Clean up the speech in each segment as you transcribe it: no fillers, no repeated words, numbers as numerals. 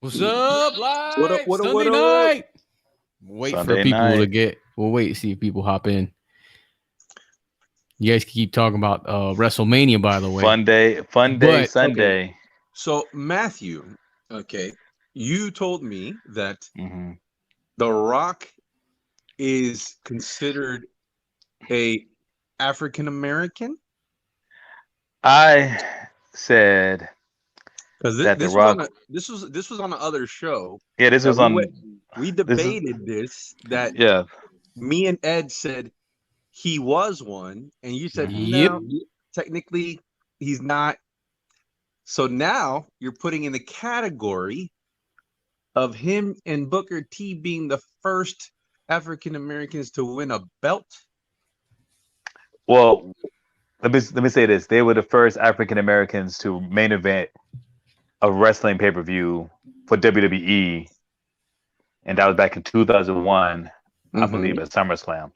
What's up, live? What up? What up? Sunday What up? night. Wait Sunday for people night. to get. We'll wait to see if people hop in. You guys can keep talking about WrestleMania, by the way. Funday, But- Sunday. So Matthew, okay, you told me that Mhm. The Rock is considered a African American I said, because That The this Rock- this was on the other show. yeah, this that was we on. went- we debated this that Yeah, me and Ed said he was one, and you said Yep. no, technically he's not. So now you're putting in the category of him and Booker T being the first African Americans to win a belt. well, let me say this: they were the first African Americans to main event a wrestling pay-per-view for WWE, and that was back in 2001, I believe, at SummerSlam.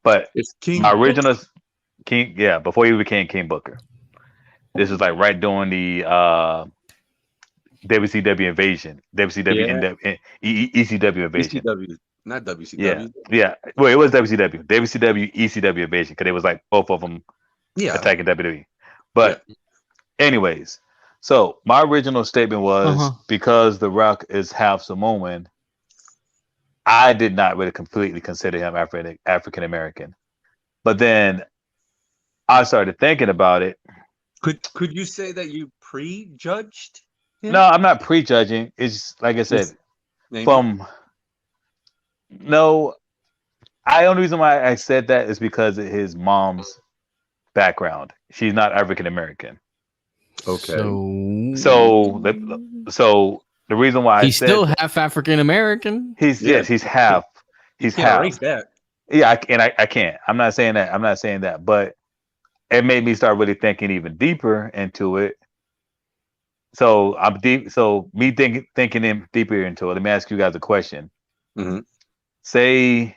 But It's King. my original King, yeah, before he became King Booker. This was like right during the WCW invasion, WCW and ECW invasion. ECW, not WCW. Yeah. Well, it was WCW, ECW invasion, because it was like both of them attacking WWE. But anyways, so my original statement was because The Rock is half Samoan, I did not really completely consider him African American. But then I started thinking about it. Could you say that you prejudged him? No, I'm not prejudging. It's like I said, Maybe. The only reason why I said that is because of his mom's background. She's not African American. Okay. So the reason why he's still half African American. He's half. He's Can't half. erase that. Yeah, I can't. I'm not saying that. But it made me start really thinking even deeper into it. So I'm deep. So me thinking in deeper into it. Let me ask you guys a question. Mm-hmm. Say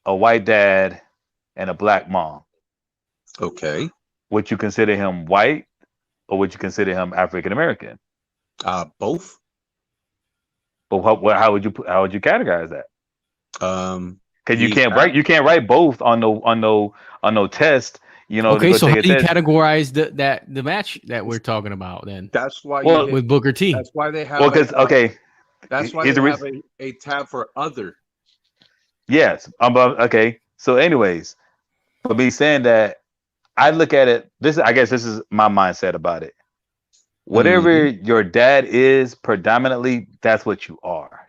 a white dad and a black mom. Okay. Would you consider him white, or would you consider him African American? Both. But how would you categorize that? Because you can't write both on no test. You know. Okay, so how do you test. categorize the match that we're talking about then? That's why with Booker T. That's why they have. Well, because That's why they have a tab for other. Yes. Okay. So, anyways, for me saying that, I look at it. I guess this is my mindset about it. Whatever your dad is, predominantly, that's what you are.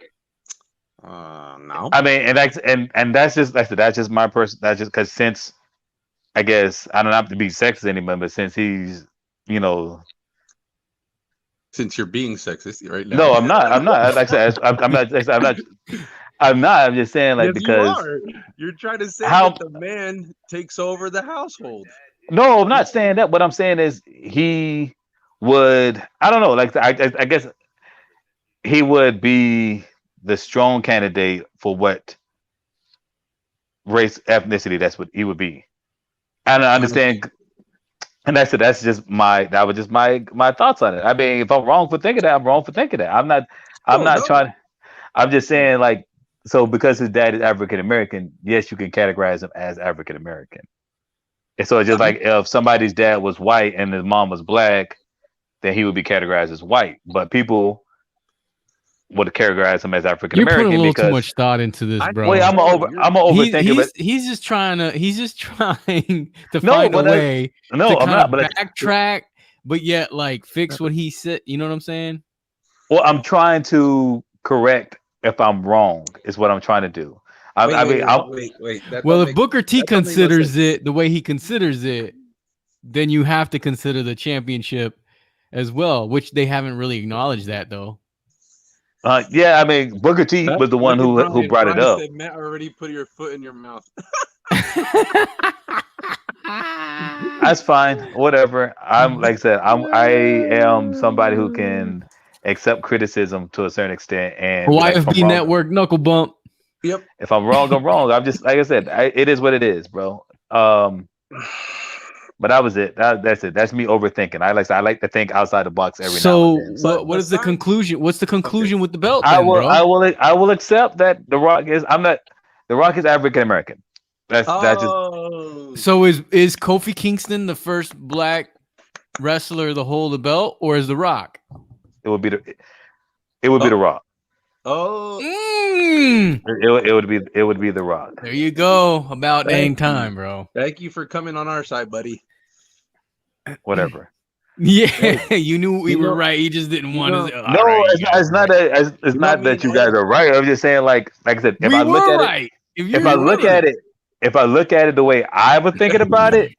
No. I mean, and that's just that's just my person. That's just because since I guess I don't have to be sexist anymore, but since he's since you're being sexist right now. No, I'm not. Like I said, I'm not. I'm just saying, like, yes, because you're trying to say that the man takes over the household. No, I'm not saying that. What I'm saying is he would. I don't know. Like I guess he would be the strong candidate for what race, ethnicity. That's what he would be. And I understand. And that's just my thoughts on it. I mean, if I'm wrong for thinking that, I'm wrong for thinking that. I'm not trying. I'm just saying, like, so because his dad is African American, yes, you can categorize him as African American. And so it's just like if somebody's dad was white and his mom was black, then he would be categorized as white. But people would categorize him as African American. You're putting a little too much thought into this, bro. Wait, I'm overthinking it. He's just trying to find a way. I'm not. But backtrack, but yet like fix what he said. You know what I'm saying? Well, I'm trying to correct if I'm wrong. Is what I'm trying to do. Wait. Well, if Booker T considers it the way he considers it, then you have to consider the championship as well, which they haven't really acknowledged that though. Yeah, I mean, Booker T was the one who brought it up. Said, Matt already put your foot in your mouth. That's fine. Whatever. I'm like I said, I am somebody who can accept criticism to a certain extent. And YFB Network knuckle bump. Yep. If I'm wrong, I'm wrong. I'm just like I said, it is what it is, bro. But that was it. That's it. That's me overthinking. I like to think outside the box every now So and then. what is the Aside, conclusion? What's the conclusion with the belt I then, will bro? I will accept that The Rock is I'm not The Rock is African American. That's just oh, So is Kofi Kingston the first black wrestler to hold the belt, or is The Rock? it would be The Rock. oh, Mm, It would be The Rock. there you go. About dang Thank you. time, bro. thank you for coming on our side, buddy. Whatever. Yeah, you knew we You were know- right. You just didn't want know- to. All No, right, it's not that it's You know not me that and you guys Ed- are right. I'm just saying like I said, if we I look were at right. it, if I look at it, the way I was thinking about it,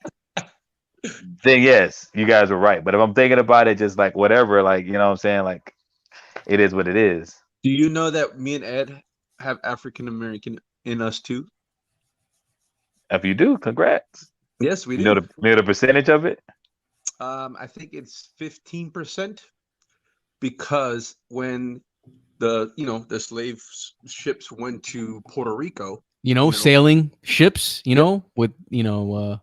then yes, you guys were right. But if I'm thinking about it just like whatever, like you know what I'm saying, like it is what it is. Do you know that me and Ed have African American in us too? If you do, congrats. Yes, we You do. know the percentage of it? I think it's 15% because when the slave ships went to Puerto Rico, Sailing ships, with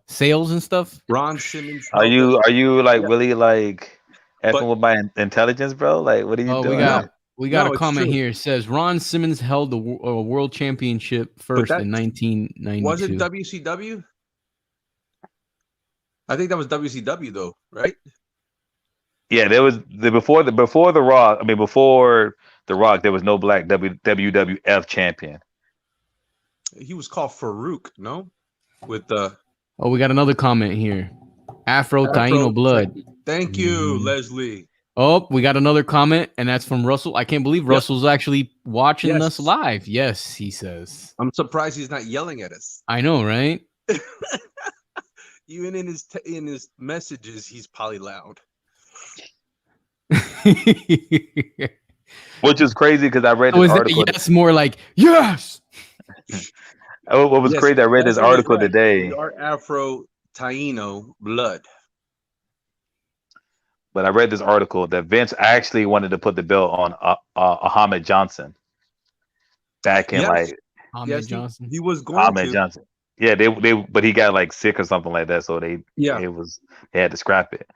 sails and stuff. Ron Simmons Are held us. you like Yeah. really like effing But- with my intelligence, bro? Like what are you Oh, doing? we got No, a it's comment true. here. It says Ron Simmons held the world championship first that- in 1992. Was it WCW? I think that was WCW though, right? Yeah, there was before the Rock. I mean, before the Rock, there was no black WWF champion. He was called Farouk, no? With the Oh, we got another comment here. Afro Taino blood. Thank you, Mhm. Leslie. Oh, we got another comment, and that's from Russell. I can't believe Russell's actually watching Yes. us live. Yes, he says. I'm surprised he's not yelling at us. I know, right? Even in his messages, he's probably loud. Which is crazy because I read Oh, this is that article. yes more like yes? What was Yes, crazy? I read this Leslie is article right. today, We are Afro Taino blood. but I read this article that Vince actually wanted to put the belt on Ahmed Johnson back in Yes. like Ahmed Yes, Johnson. he was going Ahmed to. Johnson. Yeah, but he got like sick or something like that, so they had to scrap it.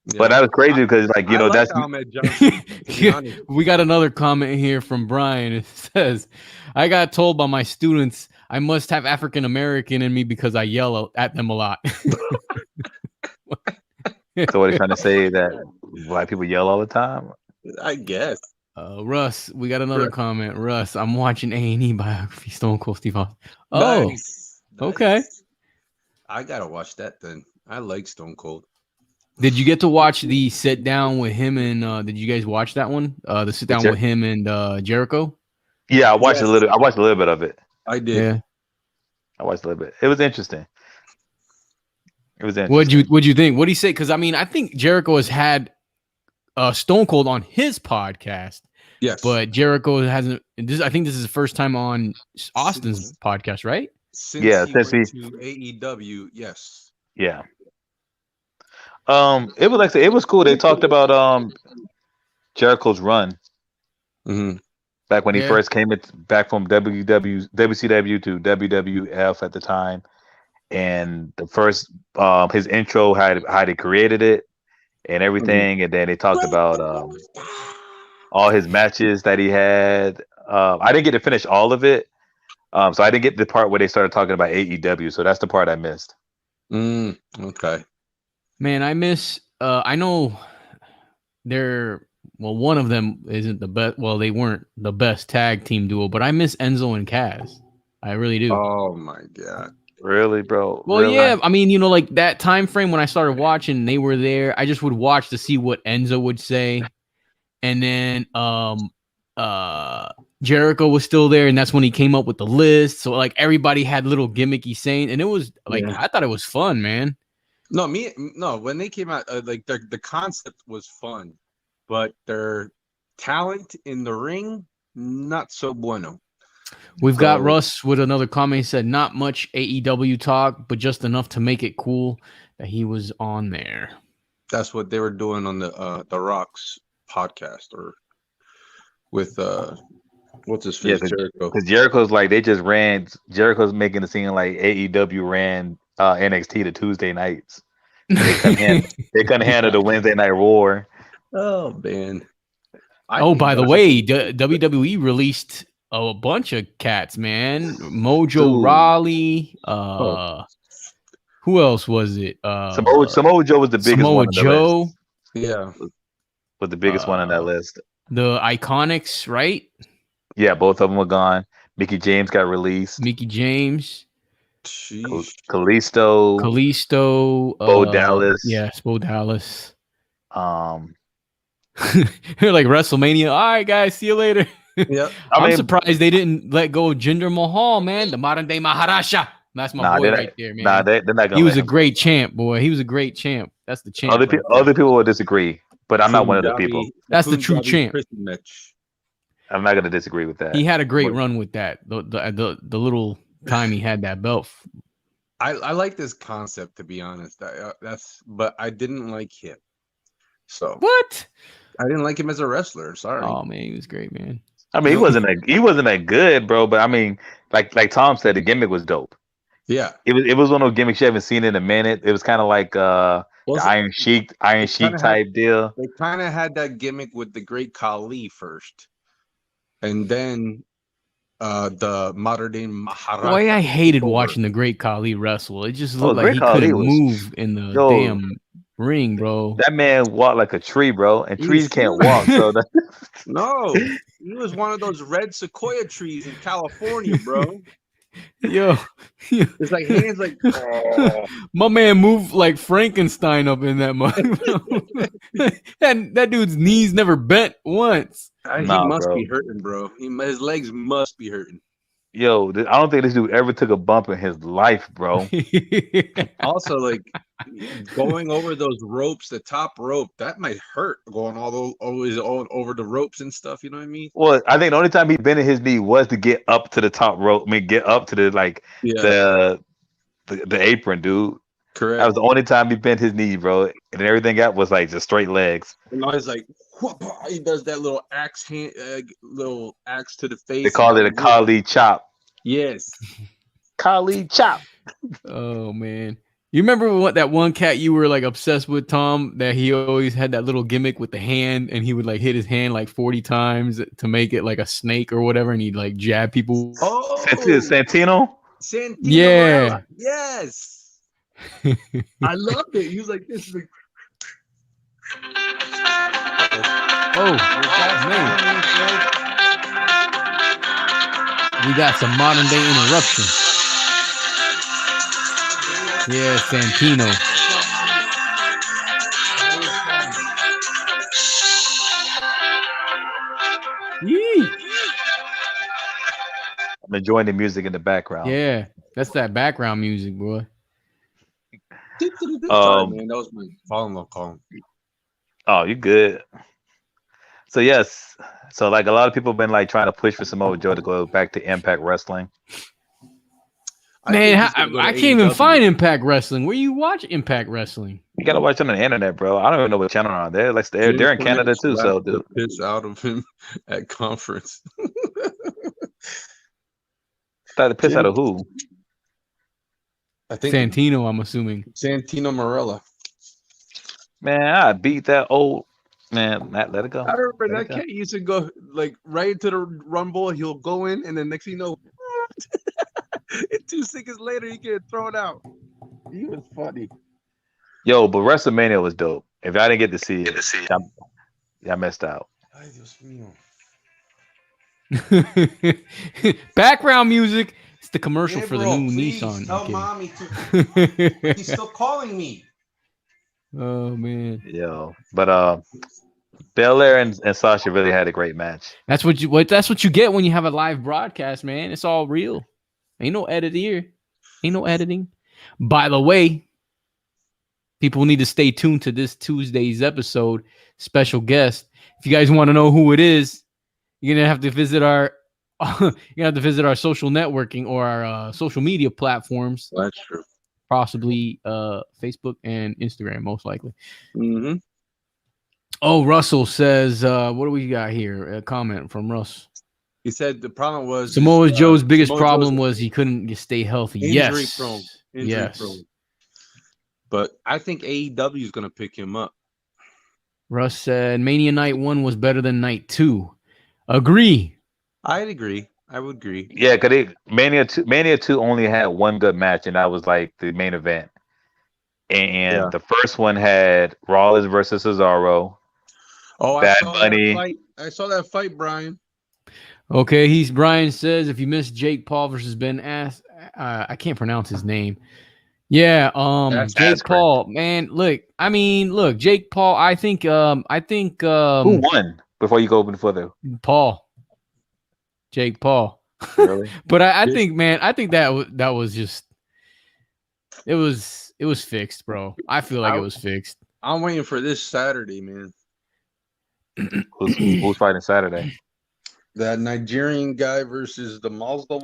Yeah. But that was crazy because like I like that's Ahmed Johnson. To be honest. We got another comment here from Brian. It says, I got told by my students I must have African American in me because I yell at them a lot. so what they're trying to say that black people yell all the time. I guess. Russ, we got another Russ. comment. Russ, I'm watching A&E biography, Stone Cold Steve Austin. Oh, Nice. okay. I gotta watch that then. I like Stone Cold. Did you get to watch the sit down with him and did you guys watch that one? The sit down with him and Jericho? Yeah, I watched Yes. I watched a little bit of it. I did. Yeah. I watched a little bit. It was interesting. What'd you think? What'd he say? Because I think Jericho has had Stone Cold on his podcast, Yes. but Jericho hasn't. I think this is the first time on Austin's podcast, right? Since Yeah, he since went to AEW, yes. Yeah. It was like it was cool. They talked about Jericho's run Mm-hmm. back when he first came back from WCW to WWF at the time, and the first his intro how they created it and everything, and then they talked about all his matches that he had. I didn't get to finish all of it, so I didn't get the part where they started talking about AEW. So that's the part I missed. Okay. Man, I miss. I know they're one of them isn't the best. Well, they weren't the best tag team duo, but I miss Enzo and Kaz. I really do. Oh my god. Really, bro? Well, really? yeah. I mean, like that time frame when I started watching, they were there. I just would watch to see what Enzo would say, and then Jericho was still there, and that's when he came up with the list. So like everybody had little gimmicky saying, and it was like I thought it was fun, man. No, when they came out, like the concept was fun, but their talent in the ring, not so bueno. We've got Russ with another comment. He said, not much AEW talk, but just enough to make it cool that he was on there. That's what they were doing on the Rock's podcast, or with what's his face, Jericho. Because Jericho's like Jericho's making it seem like AEW ran NXT to Tuesday nights. They couldn't handle the Wednesday Night War. Oh man. Oh, by the way, WWE released a bunch of cats, man. Mojo Dude. Rawley. Oh. Who else was it? Samoa Joe was the biggest Samoa one on the Joe. list. Yeah. Was the biggest one on that list. The Iconics, right? Yeah, both of them were gone. Mickey James got released. Mickey James. Kalisto. Bo Dallas. Yes, Bo Dallas. Um, like WrestleMania. All right, guys, see you later. Yeah. I'm surprised they didn't let go of Jinder Mahal, man. The modern day Maharaja. That's my boy right there, man. Nah, they're not gonna. He was a great champ, boy. He was a great champ. That's the champ. Other people will disagree, but I'm not one of the people. That's the true champ. I'm not gonna disagree with that. He had a great run with that. The little time he had that belt. I like this concept, to be honest. But I didn't like him. So what? I didn't like him as a wrestler. Sorry. Oh man, he was great, man. I mean, he wasn't that good, bro. But I mean, like Tom said, the gimmick was dope. Yeah, it was one of those gimmicks you haven't seen in a minute. It was kind of like the Iron Sheik type deal. They kind of had that gimmick with the Great Khali first, and then the modern day Maharaja. Boy, I hated watching the Great Khali wrestle. It just looked like he couldn't move in the damn ring, bro. That man walked like a tree, bro, and trees can't walk. So no, he was one of those red sequoia trees in California, bro. Yo, it's like hands like my man moved like Frankenstein up in that mud. that dude's knees never bent once. He must be hurting, bro. His legs must be hurting. Yo, I don't think this dude ever took a bump in his life, bro. Also, like going over those ropes, the top rope, that might hurt. Going always over the ropes and stuff. You know what I mean? Well, I think the only time he bent his knee was to get up to the top rope. I mean, get up to the apron, dude. Correct. That was the only time he bent his knee, bro. And everything got was like just straight legs. And I was like, he does that little axe to the face. They call it a Khali chop. Yes, Khali chop. Oh man, you remember what that one cat you were like obsessed with, Tom? That he always had that little gimmick with the hand, and he would like hit his hand like 40 times to make it like a snake or whatever, and he'd like jab people. Oh, Santino. Yeah. Morella. Yes. I loved it. He was like this. Like... Oh, man. We got some modern day interruption. Yeah, Santino. Yee. I'm enjoying the music in the background. Yeah, that's that background music, boy. Sorry, man, that was my follow-up call. Oh, you good? So yes, so like a lot of people have been like trying to push for Samoa Joe to go back to Impact Wrestling. Man, I can't even find Impact Wrestling. Where you watch Impact Wrestling? You gotta watch it on the internet, bro. I don't even know what channel on there. Like they're in Canada too, so dude. Piss out of him at conference. Thought the piss out of who? I think Santino. I'm assuming Santino Marella. Man, I beat that old man. Let it go. I remember that cat used to go like right into the rumble. He'll go in, and then next thing you know, and 2 seconds later, he get thrown out. He was funny. Yo, but WrestleMania was dope. If I didn't get to see it, I missed out. Ay, Dios mío. Background music. It's the commercial for the new please Nissan. Tell mommy to. He's still calling me. Oh man. Yo, but Belair and Sasha really had a great match. That's what you get when you have a live broadcast, man. It's all real. Ain't no edit here. Ain't no editing. By the way, people need to stay tuned to this Tuesday's episode. Special guest. If you guys want to know who it is, you're gonna have to visit our social networking or our social media platforms. That's true. Possibly Facebook and Instagram, most likely. Mm-hmm. Oh, Russell says, what do we got here? A comment from Russ. He said the problem was Samoa Joe's biggest problem was he couldn't stay healthy. Injury prone. Yes. Prone. But I think AEW is going to pick him up. Russ said Mania Night 1 was better than Night 2. Agree. I'd agree. I would agree. Yeah, because Mania 2 only had one good match, and that was like the main event. And Yeah. the first one had Rollins versus Cesaro. Oh, Bad I saw Bunny. that fight. I saw that fight, Brian. Okay, Brian says if you missed Jake Paul versus Ben Ass, I can't pronounce his name. Yeah, That's Jake correct. Paul, man. Look, Jake Paul. I think Who won before you go open further? Paul, Jake Paul. Really? But I think, man, I think that was just it was fixed, bro. I feel like it was fixed. I'm waiting for this Saturday, man. Who's fighting Saturday? That Nigerian guy versus the Mazda.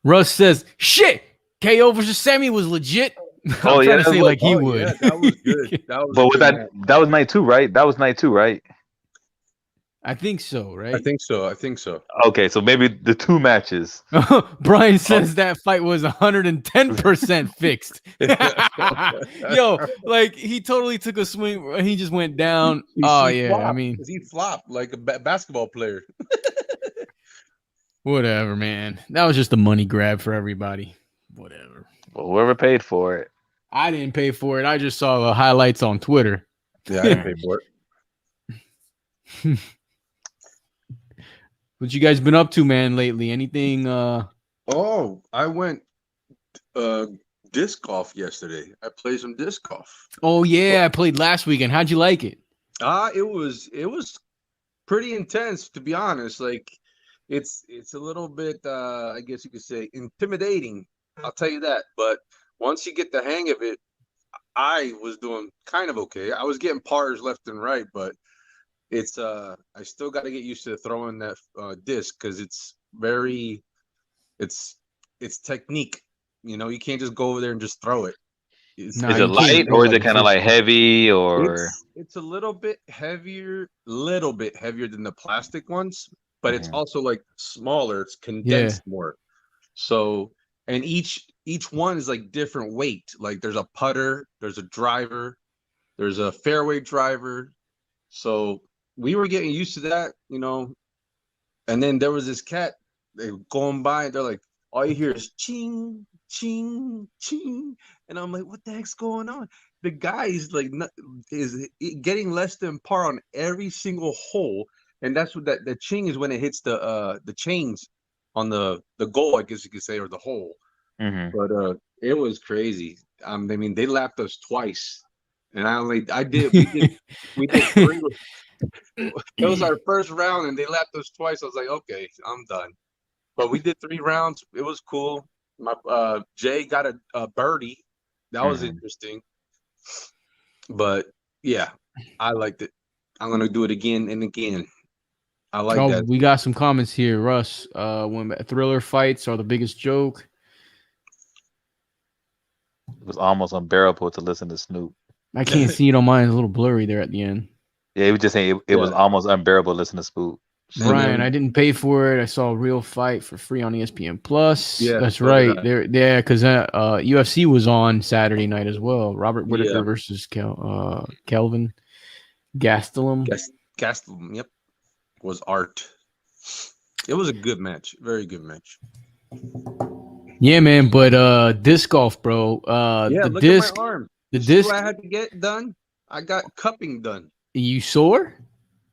Russ says, "Shit, KO versus Sammy was legit." I'm Oh, trying yeah, to say like he Oh, would. yeah, that was good. That was But a was good match. that was night 2, right? That was night 2, right? I think so, right? I think so. I think so. Okay, so maybe the 2 matches. Brian says that fight was 110% fixed. Yo, like he totally took a swing. He just went down. Oh yeah, flopped, I mean, he flopped like a basketball player. whatever, man. That was just a money grab for everybody. Whatever. Well, whoever paid for it. I didn't pay for it. I just saw the highlights on Twitter. Yeah, I didn't pay for it. What you guys been up to, man, lately? Anything? Oh, I went disc golf yesterday. I played some disc golf. Oh yeah, I played last weekend. How'd you like it? It was pretty intense, to be honest. Like it's a little bit I guess you could say intimidating. I'll tell you that. But once you get the hang of it, I was doing kind of okay. I was getting pars left and right, but it's I still got to get used to throwing that disc because it's technique. You know, you can't just go over there and just throw it. Nah, Is you it can't light throw or is like it kind of like officially. heavy or? It's a little bit heavier than the plastic ones, but it's also like smaller. It's condensed more. So, and each one is like different weight. Like there's a putter, there's a driver, there's a fairway driver. So we were getting used to that, you know. And then there was this cat, they going by and they're like, all you hear is ching, ching, ching. And I'm like, what the heck's going on? The guy is like is getting less than par on every single hole. And that's what the ching is when it hits the chains on the goal, I guess you could say, or the hole. Mm-hmm. But it was crazy. I mean, they lapped us twice. And we did 3. It was our first round and they lapped us twice. I was like, okay, I'm done. But we did 3 rounds. It was cool. My Jay got a birdie. That was interesting. But yeah, I liked it. I'm gonna do it again and again. I like that. We got some comments here. Russ, when thriller fights are the biggest joke. It was almost unbearable to listen to Snoop. I can't see it on mine. It's a little blurry there at the end. Yeah, he was just saying it was almost unbearable to listen to Snoop. Brian, I didn't pay for it. I saw a real fight for free on ESPN Plus. Yeah, that's so right. did I. There, because UFC was on Saturday night as well. Robert Whitaker versus Kelvin Gastelum. Gastelum, yep, was art. It was a good match, very good match. Yeah, man. But disc golf, bro. Yeah, the look disc, at my arm. the See disc. what I had to get done. I got cupping done. You sore?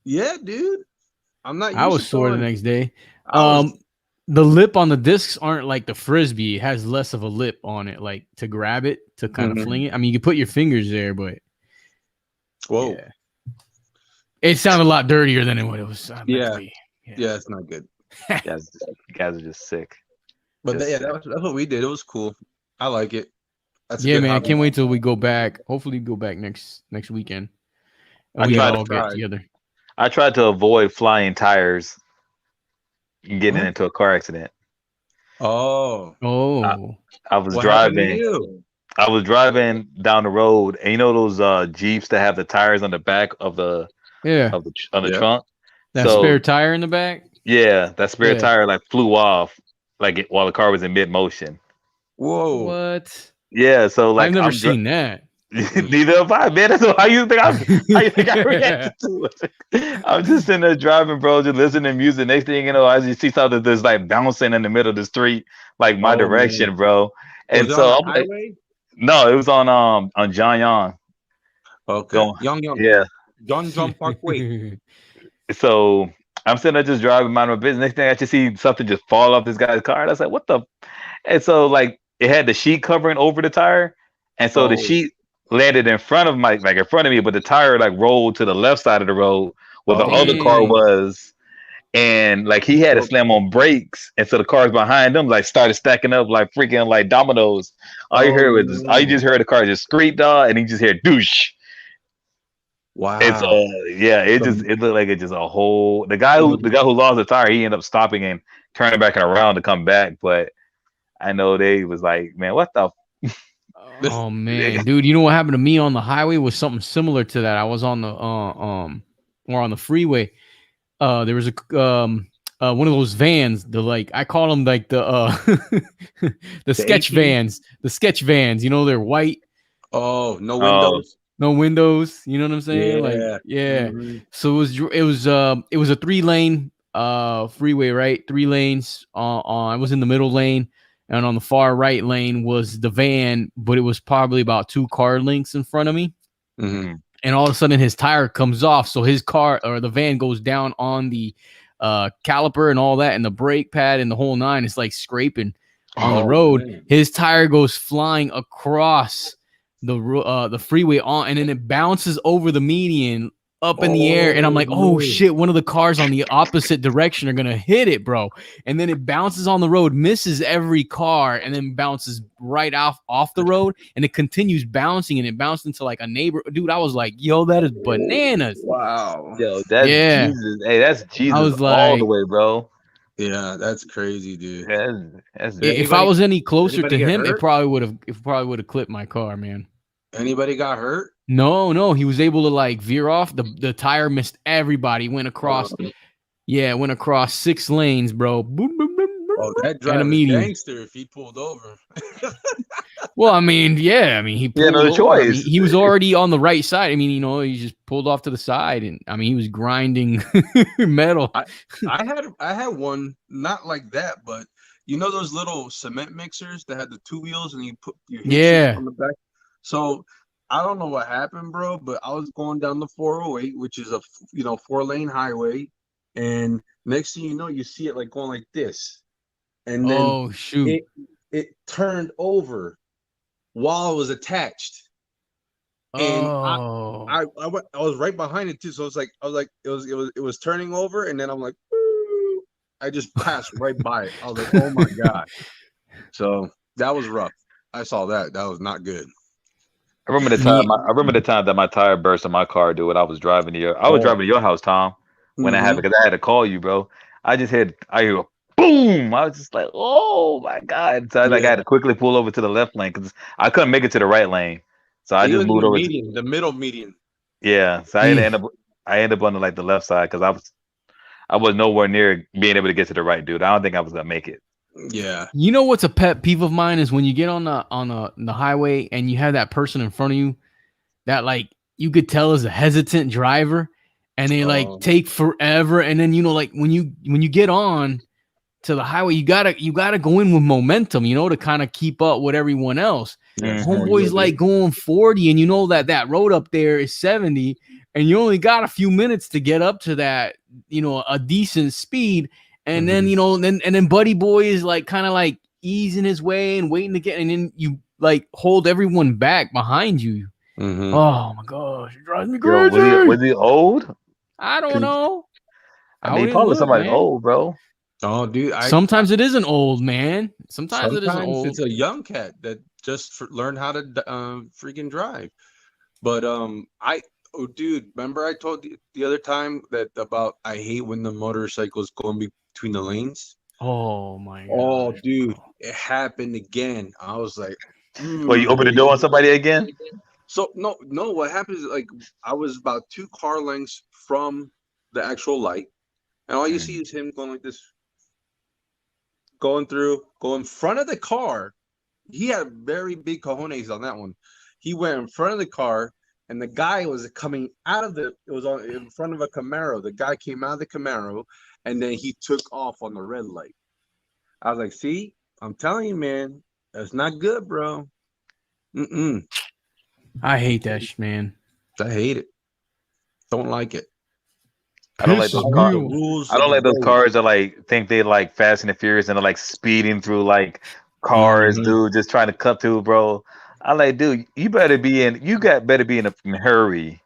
Yeah, dude. I'm not. I was used to sore the throwing. next day. I was- The lip on the discs aren't like the frisbee. It has less of a lip on it, like to grab it, to kind of fling it. I mean, you can put your fingers there, but Whoa. yeah. It sounded a lot dirtier than what it was. Yeah, it's not good. You guys are just sick. But Just yeah, sick. that's what we did. It was cool. I like it. That's a Yeah, good man. I hobby. can't wait till we go back. Hopefully, we go back next weekend. And I we tried can to all get together. I tried to avoid flying tires and getting What? into a car accident. Oh, I was what happened to driving. you? I was driving down the road, and you know those Jeeps that have the tires on the back of the Yeah, on the trunk. that spare tire in the back. Yeah, that spare Yeah. tire like flew off while the car was in mid motion. Whoa. What? Yeah, so like I've never I'm seen that. neither have I, man. That's how you think I reacted to it. I'm just sitting there driving, bro, just listening to music. Next thing you know, I just see something that's like bouncing in the middle of the street, like my Oh man. direction, bro. Was And it on so a I'm like, highway? no, it was on John Yon. Okay. Going, Young. yeah. John Parkway. So I'm sitting there just driving, minding my business. Next thing I just see something just fall off this guy's car. And I was like, what the? And so like it had the sheet covering over the tire, and so the Oh. sheet landed in front of my like in front of me, but the tire like rolled to the left side of the road where the Oh. other car Dang. was. And like he had to So, slam on brakes, and so the cars behind him like started stacking up like freaking like dominoes. oh All you no. just heard the car just screech, dog, and he just heard douche. It's Wow. yeah, it So, looked like it's just a whole it was the guy who lost the tire, he ended up stopping and turning back and around to come back. But I know they was like, man, what the Oh man, dude, you know what happened to me on the highway was something similar to that. I was on the or on the freeway. There was a one of those vans, the like I call them like the the sketch 18? vans, the sketch vans. You know, they're white, Oh, no oh windows. no windows. You know what I'm saying? Like, Yeah. yeah. Mhm. So it was a 3-lane freeway, right? 3 lanes. I was in the middle lane, and on the far right lane was the van, but it was probably about 2 car lengths in front of me. Mhm. mm, And all of a sudden his tire comes off, so his car or the van goes down on the caliper and all that, and the brake pad and the whole nine. It's like scraping on the Oh road. man. His tire goes flying across the freeway on, and then it bounces over the median up in the air, and I'm Oh like, oh no. shit, one of the cars on the opposite direction are gonna hit it, bro. And then it bounces on the road, misses every car, and then bounces right off the road, and it continues bouncing, and it bounced into like a neighbor. Dude, I was like, yo, that is bananas. Wow. yo, that's Yeah, Jesus. Hey, that's I Jesus was all the like, way, bro. Yeah, that's crazy, dude. That's Did if I anybody was any closer to anybody get him, hurt? it probably would have clipped my car, man. Anybody got hurt? No, he was able to like veer off. The tire missed everybody. Went Oh, across, yeah, went across 6 lanes, bro. Boom, boom, boom, boom, oh, boom, that and a driver's median. gangster if he pulled over. Well, I mean, yeah, I mean, he yeah, pulled no over. I mean, choice. he was already on the right side. I mean, you know, he just pulled off to the side, and I mean, he was grinding metal. I I had one not like that, but you know those little cement mixers that had the 2 wheels and you hitch it Yeah. on the back. So I don't know what happened, bro, but I was going down the 408, which is a 4-lane highway, and next thing you know, you see it like going like this, and then Oh shoot. it it turned over while it was attached, and Oh. I was right behind it too, so it's like it was turning over, and then I'm like, "Woo." I just passed right by it. I was like, oh my god. So that was rough. I saw that. That was not good. Yeah. I remember the time that my tire burst in my car, dude. When I was driving to Oh. your house, Tom. When that Hmm. happened, because I had to call you, bro. I hear a boom. I was just like, oh my god. So I had Yeah. to quickly pull over to the left lane because I couldn't make it to the right lane. So I He just was in moved the over. median, the middle median. Yeah. So Yeah. I ended up on like the left side because I was nowhere near being able to get to the right dude. I don't think I was gonna make it. Yeah. You know what's a pet peeve of mine is when you get on the highway and you have that person in front of you that like you could tell is a hesitant driver, and they like Oh. take forever, and then like when you get on to the highway, you gotta go in with momentum, to kind of keep up with everyone else. Yes. Mhm. You Homeboy's like going 40, and you know that road up there is 70, and you only got a few minutes to get up to that, a decent speed. And then, Mhm. then Buddy Boy is like kind of like easing his way and waiting to get, and then you like hold everyone back behind you. Mhm. Oh my gosh, it drives me Yo, crazy. was he old? I don't know. I I mean, wouldn't probably look, somebody man. old, bro. Oh, dude. Sometimes it isn't old, man. Sometimes it isn't Sometimes old. it's a young cat that just learned how to freaking drive. But oh, dude, remember I told you the other time that about I hate when the motorcycles going between the lanes. Oh my Oh, gosh, dude, bro. it happened again. I was like, Well, you opened the door on somebody again? So no, no. What happens is like I was about 2 car lengths from the actual light, and all you see Mm. is him going like this, going through, go in front of the car, he had very big cojones on that one. He went in front of the car, and the guy was coming out of it was on in front of a Camaro. The guy came out of the Camaro, and then he took off on the red light. I was like, "See, I'm telling you, man, that's not good, bro. Mm-mm. I hate that, man. I hate it. Don't like it. I don't like Piss those Follow cars. the me off. rules I of don't the like those road. cars that like think they like Fast and the Furious and they're like speeding through like cars, Mhm. dude, just trying to cut through, bro. I like, dude, you better be in. You got better be in a hurry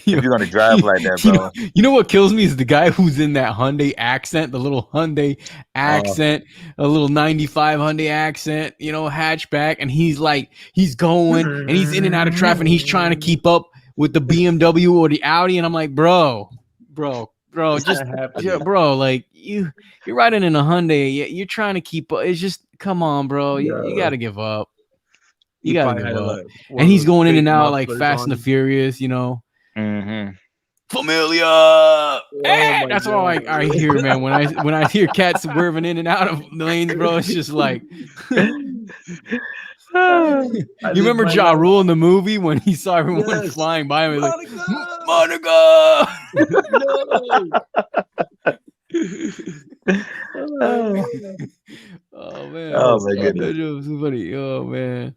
You if know, you're gonna drive like that, bro. you know what kills me is the guy who's in that Hyundai accent, the little Hyundai Oh, accent, a little 95 Hyundai accent, you know, hatchback, and he's like, he's going and he's in and out of traffic and he's trying to keep up with the BMW or the Audi, and I'm like, bro, it's just, not happening. bro, like you're riding in a Hyundai, you're trying to keep up. It's just, come on, bro, you Yeah. got to give up. You He got to probably give had up. one And of he's those going in fake and out like mufflers Fast and the on. Furious, you know. Mm-hmm. Familia. Oh my That's all god. I hear, man. When I hear cats swerving in and out of the lanes, bro, it's just like I you live remember my Ja life. Rule in the movie when he saw everyone Yes. flying by him, he was like Monica! Monica. No. Oh man, Oh That's my funny. goodness. that was so funny. Oh man.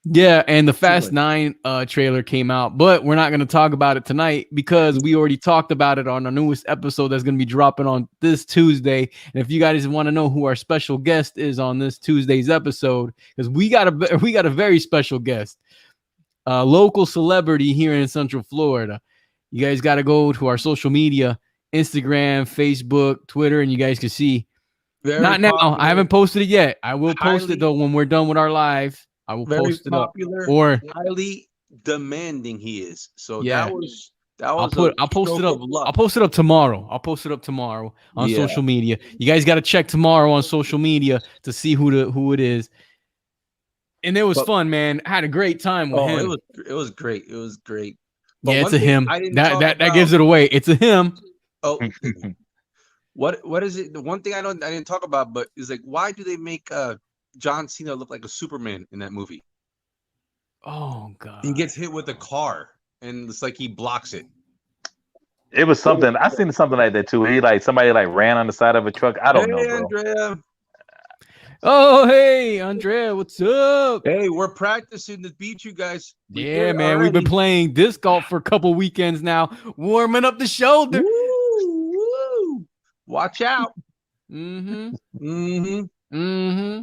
Yeah, and the Fast 9 trailer came out, but we're not going to talk about it tonight because we already talked about it on our newest episode that's going to be dropping on this Tuesday. And if you guys want to know who our special guest is on this Tuesday's episode, because we got a very special guest, a local celebrity here in Central Florida. You guys got to go to our social media, Instagram, Facebook, Twitter, and you guys can see. Very Not now. popular, I haven't posted it yet. I will post highly, it though when we're done with our live. I will very post it up. popular, Or highly demanding he is. So yeah, that I'll was a post it stroke up. of luck. I'll post it up tomorrow. I'll post it up tomorrow on Yeah. social media. You guys got to check tomorrow on social media to see who it is. And it was But- fun, man. I had a great time with him. it was great. It was great. But Yeah, one it's a thing him. I didn't That talk that about, gives it away. It's a him. oh, what is it? The one thing I didn't talk about, but is like, why do they make John Cena look like a Superman in that movie? Oh god. He gets hit with a car, and it's like he blocks it. It was something. I seen something like that too. He like somebody like ran on the side of a truck. I don't know, Hey, bro. Andrea. Oh, hey, Andrea, what's up? Hey, we're practicing to beat you guys. We did Yeah, it man. We've been already. playing disc golf for a couple weekends now, warming up the shoulder. Woo, woo. Watch out. Mm-hmm. Mm-hmm. Mm-hmm.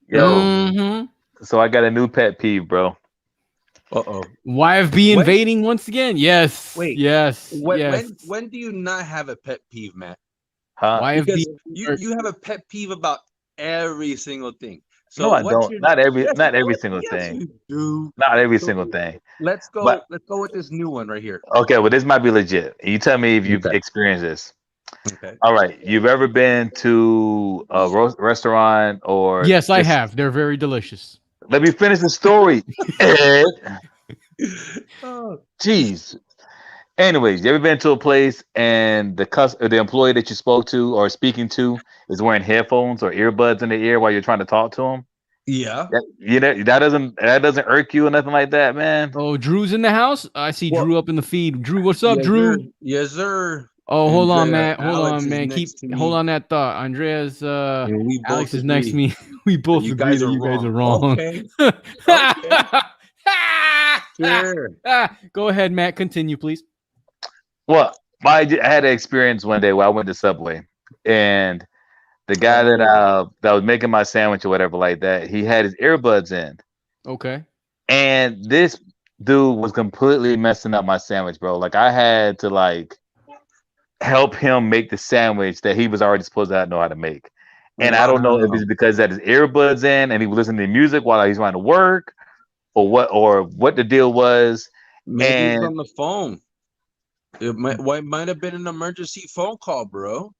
Yo, Mm-hmm. so I got a new pet peeve, bro. Uh-oh. YFB When- invading once again? Yes. Wait, Yes. When, yes. when do you not have a pet peeve, Matt? Huh? YFB. Because you have a pet peeve about every single thing. So No, I what's don't. your- Not every Yes, single yes, thing. you do. Not every So- single thing. Let's go. But- Let's go with this new one right here. Okay, well, this might be legit. You tell me if you've Okay. experienced this. Okay. All right, you've ever been to a restaurant or? Yes, I just- have. They're very delicious. Let me finish the story, Ed. Oh, Jeez. Anyways, you ever been to a place and the employee that you spoke to or speaking to is wearing headphones or earbuds in the ear while you're trying to talk to them? yeah. That doesn't irk you or nothing like that, man. Oh, Drew's in the house. I see Well- Drew up in the feed. Drew, what's up, Yes, Drew? sir. Yes, sir. Oh, hold on, Andrea, Matt. Hold Alex on, is man. next to me. Hold on that thought. Andrea's And we both Alex is next to agree. me. We both You agree guys that are you guys are wrong. wrong. Okay. Sure. Go ahead, Matt. Continue, please. Well, I had an experience one day where I went to Subway and the guy that was making my sandwich or whatever like that, he had his earbuds in. Okay. And this dude was completely messing up my sandwich, bro. Like I had to like help him make the sandwich that he was already supposed to know how to make. And I don't know if it's because that his earbuds in and he was listening to music while he's trying to work or what the deal was. Maybe it's And- on the phone. It might have been an emergency phone call, bro.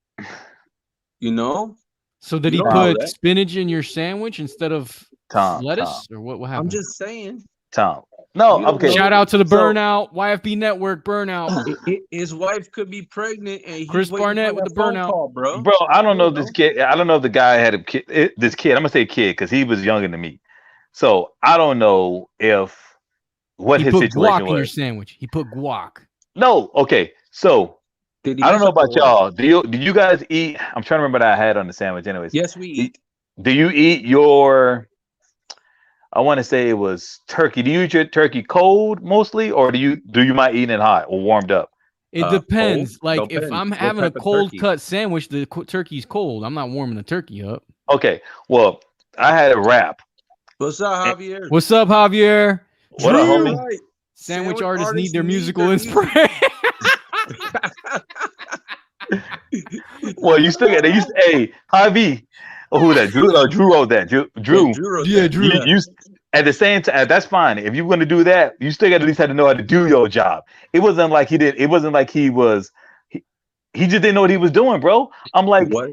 You know? So did he You don't know put that. spinach in your sandwich instead of Tom, lettuce, or what I'm happened? just saying. Tom, No, You don't okay. know. Shout out to the So- Burnout YFB Network. Burnout. His wife could be pregnant, and he's Chris waiting Barnett for with that the phone burnout. call, bro. Bro, I don't You know don't if this know. kid. I don't know if the guy had a kid. This kid, I'm gonna say kid because he was younger than me. So I don't know if what He his put situation guac in your was. sandwich. He put guac. No, okay. So Did he I don't mess know up the about order? y'all. Do you guys eat? I'm trying to remember that I had on the sandwich. Anyways, Yes, we do, eat. do you eat your? I want to say it was turkey. Do you eat your turkey cold mostly, or do you mind eating it hot or warmed up? It Cold? depends. Like if Depends. I'm What having a type of cold turkey? cut sandwich, the turkey's cold. I'm not warming the turkey up. Okay, well I had a wrap. What's up, Javier? What's up, Javier? What up, Drew. homie? Right. Sandwich artists need their musical inspiration. Well, you still got you. Hey, Javi. Oh, who that? Drew. Drew wrote that. Drew. Yeah, Drew wrote Yeah, that. Drew. You at the same time. That's fine. If you're going to do that, you still got to at least have to know how to do your job. It wasn't like he did. It wasn't like he was. He just didn't know what he was doing, bro. I'm like, What?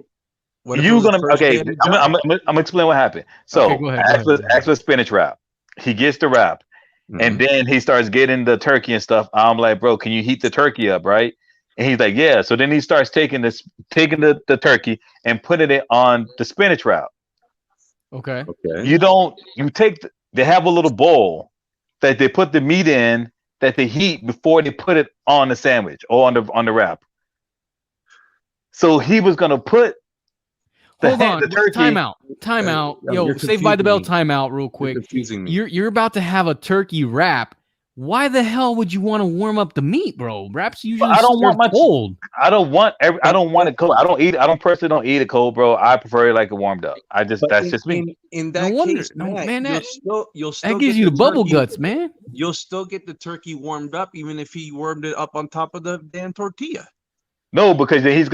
What if it you was his gonna first okay? day at the I'm job? gonna explain what happened. So Okay, go ahead. ask for spinach wrap. He gets the wrap, and then he starts getting the turkey and stuff. I'm like, bro, can you heat the turkey up, right? And he's like, yeah. So then he starts taking the turkey and putting it on the spinach wrap. Okay. Okay. They have a little bowl that they put the meat in that they heat before they put it on the sandwich or on the wrap. So he was gonna put Hold on. the turkey. Time out. Time out. Yo, you're Saved by the Bell. confusing me. Time out, real You're quick. confusing me. You're about to have a turkey wrap. Why the hell would you want to warm up the meat, bro? Wraps usually I don't want served my cold. I don't want it cold. I don't personally don't eat it cold, bro. I prefer it like it warmed up. But That's just me. In No that wonder. case, No, Matt, man, you'll still That gives get you the bubble turkey- guts, man. You'll still get the turkey warmed up, even if he warmed it up on top of the damn tortilla. No, because then he was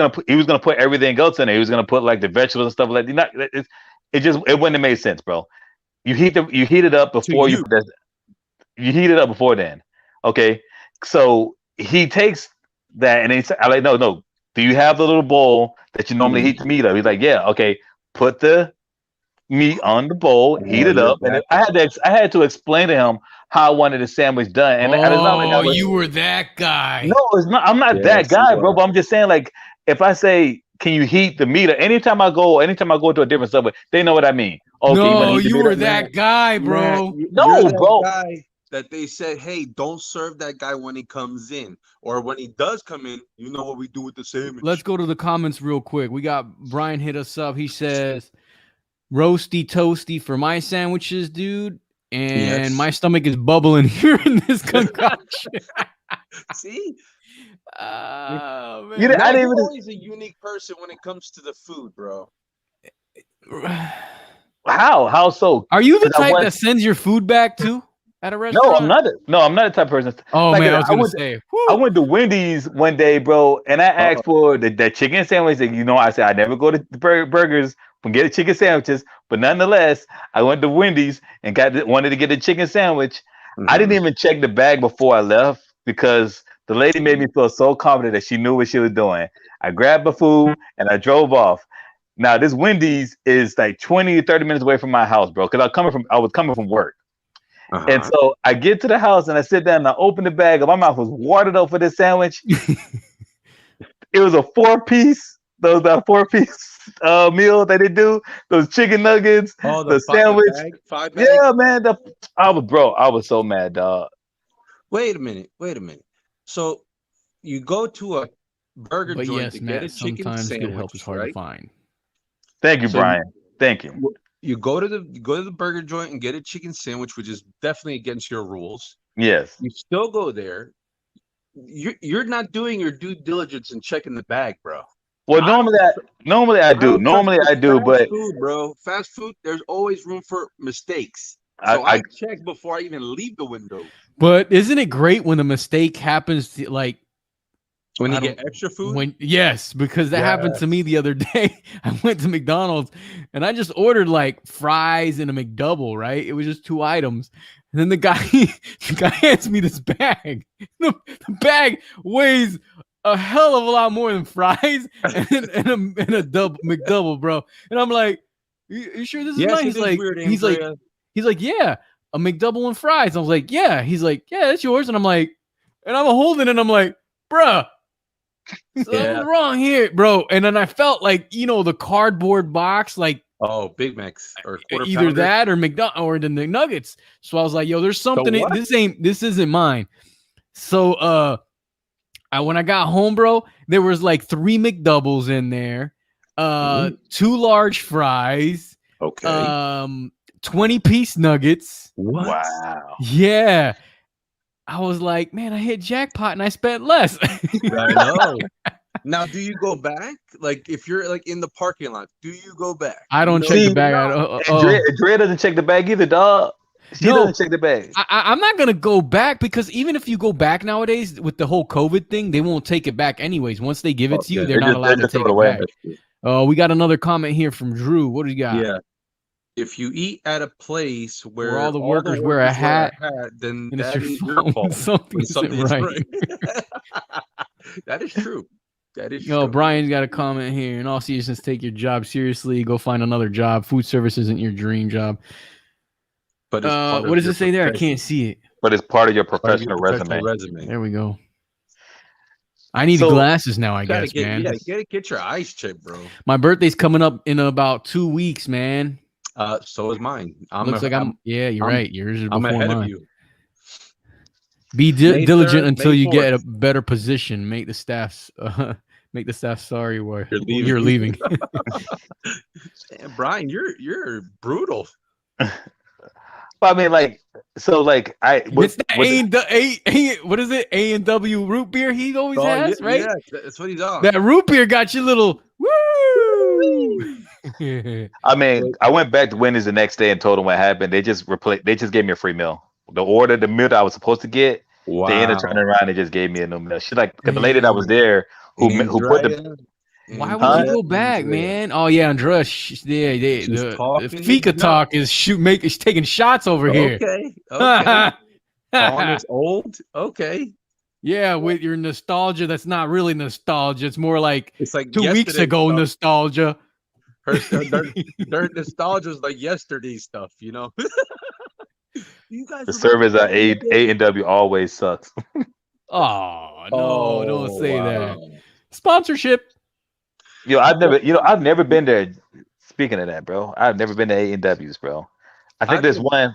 gonna put everything else in it. He was gonna put like the vegetables and stuff like that. It wouldn't have made sense, bro. You heat it up before you heat it up before then. Okay. So he takes that and I like, no. Do you have the little bowl that you normally heat the meat up? He's like, yeah, okay. Put the meat on the bowl, heat it up, and I had to explain to him how I wanted the sandwich done. And it's not like I was, you were that guy. no, it's not. I'm not Yes, that guy, you bro. are. But I'm just saying, like, if I say, "Can you heat the meat?" Anytime I go to a different subway, they know what I mean. Oh, can No, heat the you meat were up? that guy, bro. No, you're that bro. guy that they said, hey, don't serve that guy when he comes in, or when he does come in. You know what we do with the sandwich. Let's go to the comments real quick. We got Brian hit us up. He says, "Roasty toasty for my sandwiches, dude." And Yes. my stomach is bubbling here in this concoction. See, Oh, man. You didn't- I Matt's didn't even. always a unique person when it comes to the food, bro. How so? Are you the 'Cause I type went- that sends your food back too at a No, restaurant? I'm not. I'm not the type of person. Oh Like, man, I was gonna went- say. I went to Wendy's one day, bro, and I asked for the chicken sandwich. And, I said I never go to the burgers and get the chicken sandwiches, but nonetheless, I went to Wendy's and wanted to get the chicken sandwich. I didn't even check the bag before I left because the lady made me feel so confident that she knew what she was doing. I grabbed the food and I drove off. Now this Wendy's is like 20 to 30 minutes away from my house, bro, because I was coming from work. And so I get to the house and I sit down and I open the bag and my mouth was watered up for this sandwich. It was a 4-piece, those 4-piece meal that they do, those chicken nuggets, the sandwich. Five bag. Yeah, man. I was so mad, dog. Wait a minute. So you go to a burger But joint yes, to get Matt. a chicken Sometimes sandwich, good help is hard right? to find. Thank you, So Brian. Thank you. You go to the burger joint and get a chicken sandwich, which is definitely against your rules. Yes. You still go there. You're not doing your due diligence and checking the bag, bro. Well, normally I do. Normally I do, fast but food, bro. Fast food, there's always room for mistakes. So I check before I even leave the window. But isn't it great when a mistake happens to, like, When I you don't- get extra food? Yes, because that happened to me the other day. I went to McDonald's and I just ordered like fries and a McDouble, right? It was just 2 items. And then the guy hands me this bag. The bag weighs a hell of a lot more than fries and a McDouble, bro. And I'm like, you sure this is mine? Yes, it is weird, he's Andrea. like, yeah. a McDouble and fries. I was like, yeah. He's like, yeah, that's yours. And I'm like, and I'm holding it. And I'm like, bruh, something's wrong here, bro. And then I felt like, the cardboard box, like, oh, Big Macs or quarter either pounder. that or McDonald's or the Nuggets. So I was like, yo, there's something. what? This isn't mine. So when I got home, bro, there was like 3 McDoubles in there, 2 large fries, Okay. 20-piece nuggets. What? Wow. Yeah. I was like, man, I hit jackpot and I spent less. I know. Now, do you go back? Like, if you're like in the parking lot, do you go back? I don't check the bag. Dre doesn't check the bag either, dog. She doesn't check the bag. I'm not gonna go back because even if you go back nowadays with the whole COVID thing, they won't take it back anyways. Once they give it to you, they're not allowed to take it back. Oh, we got another comment here from Drew. What do you got? Yeah. If you eat at a place where all the workers wear a hat, then and that it's is your your fault. fault. Something's right. That is true. That is Yo, true. Brian's got a comment here. In all seriousness, take your job seriously. Go find another job. Food service isn't your dream job. But it's part what of does it say there? I can't see it. But it's part of your professional resume. There we go. I need glasses now, I guess, man. Yeah, get your eyes checked, bro. My birthday's coming up in about 2 weeks, man. So is mine. You're right. Yours is before I'm ahead mine. of you. Be diligent 3rd, until May you get a 4th. better position. Make the staff sorry where you're leaving. Damn, Brian, you're brutal. I mean, it's the what is it? A&W root beer he always has, right? Yeah, that's what he's on. That root beer got you little woo. I mean, I went back to Wendy's the next day and told them what happened. They just gave me a free meal. The meal that I was supposed to get, they ended up turning around and just gave me a new meal. She's like, because the lady that was there who put the. Why would you go back, man? Oh yeah, Andrea. The Fika talk is taking shots over here. Okay. On this old. Okay. Yeah, with your nostalgia, that's not really nostalgia. It's more like it's like 2 weeks ago stuff. Nostalgia. Their nostalgia is like yesterday stuff, you know. You guys the service at A&W always sucks. Oh no, don't say that. Sponsorship. I've never been there. Speaking of that, bro, I've never been to A&W's, bro. I think there's one.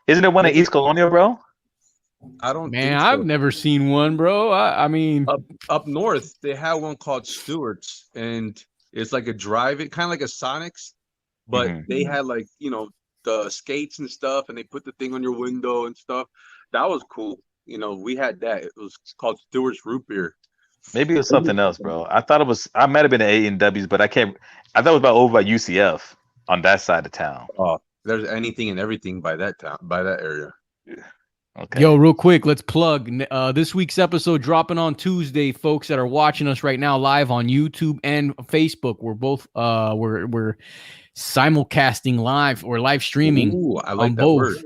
Isn't there one in East Colonial, bro? I don't. Man, think so. I've never seen one, bro. I mean, up north they have one called Stewart's, and it's like a drive-in, kind of like a Sonic's, but they had like the skates and stuff, and they put the thing on your window and stuff. That was cool. We had that. It was called Stewart's root beer. Maybe it was something else, bro. I thought it was. I might have been at A&W's, but I can't. I thought it was over by UCF on that side of town. Oh, there's anything and everything by that area. Yeah. Okay. Yo, real quick, let's plug this week's episode dropping on Tuesday, folks that are watching us right now live on YouTube and Facebook. We're both we're simulcasting live or live streaming. Ooh, I like on that both. word.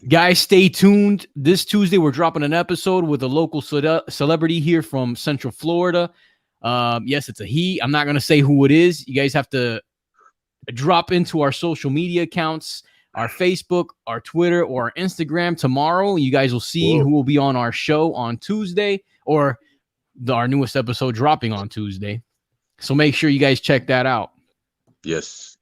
Guys, stay tuned. This Tuesday, we're dropping an episode with a local celebrity here from Central Florida. Yes, it's a he. I'm not going to say who it is. You guys have to drop into our social media accounts, our Facebook, our Twitter, or our Instagram tomorrow. You guys will see who will be on our show on Tuesday, or our newest episode dropping on Tuesday. So make sure you guys check that out. Yes.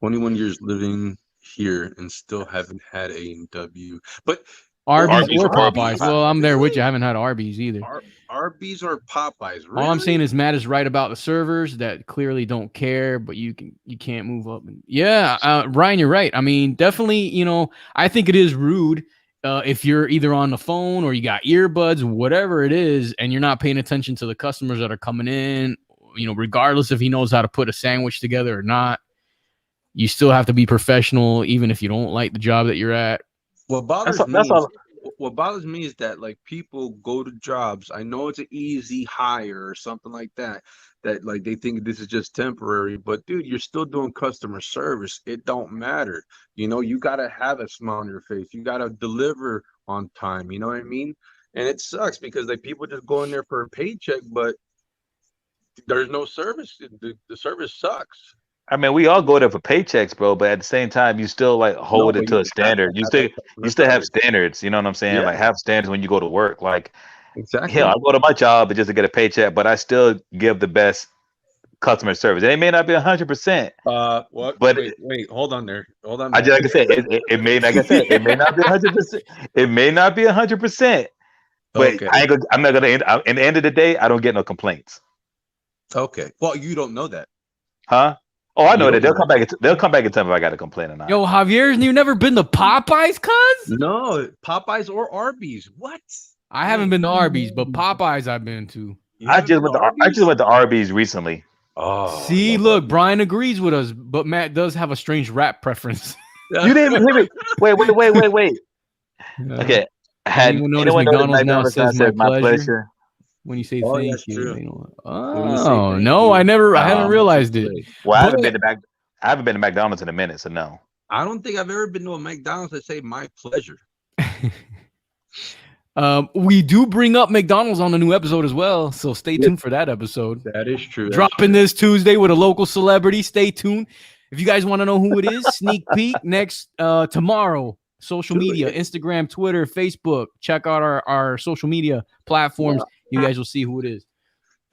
21 years living here and still haven't had A&W. But Arby's or Popeyes. Well, I'm there with you. I haven't had Arby's either. Arby's or Popeyes. Really? All I'm saying is Matt is right about the servers that clearly don't care, but you can't move up. Yeah, Ryan, you're right. I mean, definitely, I think it is rude if you're either on the phone or you got earbuds, whatever it is, and you're not paying attention to the customers that are coming in, regardless if he knows how to put a sandwich together or not. You still have to be professional, even if you don't like the job that you're at. What bothers me is that like people go to jobs. I know it's an easy hire or something like that like they think this is just temporary, but dude, you're still doing customer service. It don't matter. You got to have a smile on your face. You got to deliver on time. You know what I mean? And it sucks because like people just go in there for a paycheck, but there's no service. The service sucks. I mean, we all go there for paychecks, bro. But at the same time, you still like hold but it to you a standard. You still have standards. You know what I'm saying? Yeah. Like have standards when you go to work. Like, Exactly. hell, I go to my job just to get a paycheck, but I still give the best customer service. It may not be 100%. What? But wait, hold on there. Hold on. I just like I said, it may, like I said, it may not be 100%. It may not be 100%. But Okay. I'm not gonna end. In the end of the day, I don't get no complaints. Okay. Well, you don't know that. Huh? Oh, I know You that don't know they'll come back and tell me if I got a complaint or not. Yo, Javier, you never been to Popeyes, cuz? No, Popeyes or Arby's. What? I haven't been to Arby's, but Popeyes I've been to. I just went to Arby's recently. Oh, see, look, Brian agrees with us, but Matt does have a strange rap preference. You didn't even hear me. Wait. Okay. Anyone notice McDonald's now says my pleasure? When you say thank that's you, true. they don't. When you say Oh thank no, you, I haven't realized it. Well, I haven't been to McDonald's in a minute, so no. I don't think I've ever been to a McDonald's that say my pleasure. We do bring up McDonald's on the new episode as well, so stay tuned for that episode. That is true. Dropping this Tuesday with a local celebrity. Stay tuned. If you guys want to know who it is, sneak peek next tomorrow. Social media, Instagram, Twitter, Facebook. Check out our social media platforms. You guys will see who it is.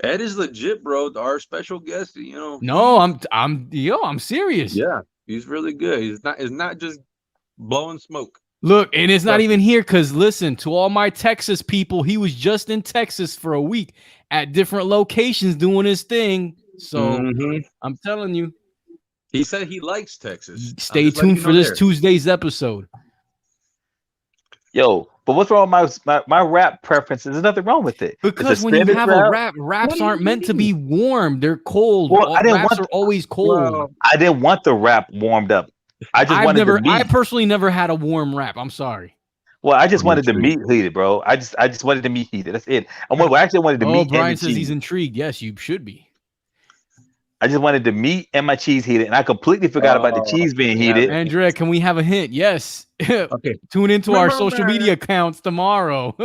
Ed is legit, bro. Our special guest, you know. No, I'm serious. Yeah, he's really good. It's not just blowing smoke. Look, and it's not even here because listen, to all my Texas people, he was just in Texas for a week at different locations doing his thing. So I'm telling you. He said he likes Texas. Stay tuned for this Tuesday's episode. Yo, but what's wrong with my rap preferences? There's nothing wrong with it. Because when you have a raps aren't meant to be warm. They're cold. Well, raps are always cold. Well, I didn't want the rap warmed up. I personally never had a warm rap. I'm sorry. Well, I just wanted the meat heated, bro. I just wanted the meat heated. That's it. I actually wanted the meat. Oh, Brian and the says cheese. he's intrigued. Yes, you should be. I just wanted the meat and my cheese heated, and I completely forgot about the cheese being heated. Andrea, can we have a hint? Yes. Okay. Tune into our social media accounts tomorrow,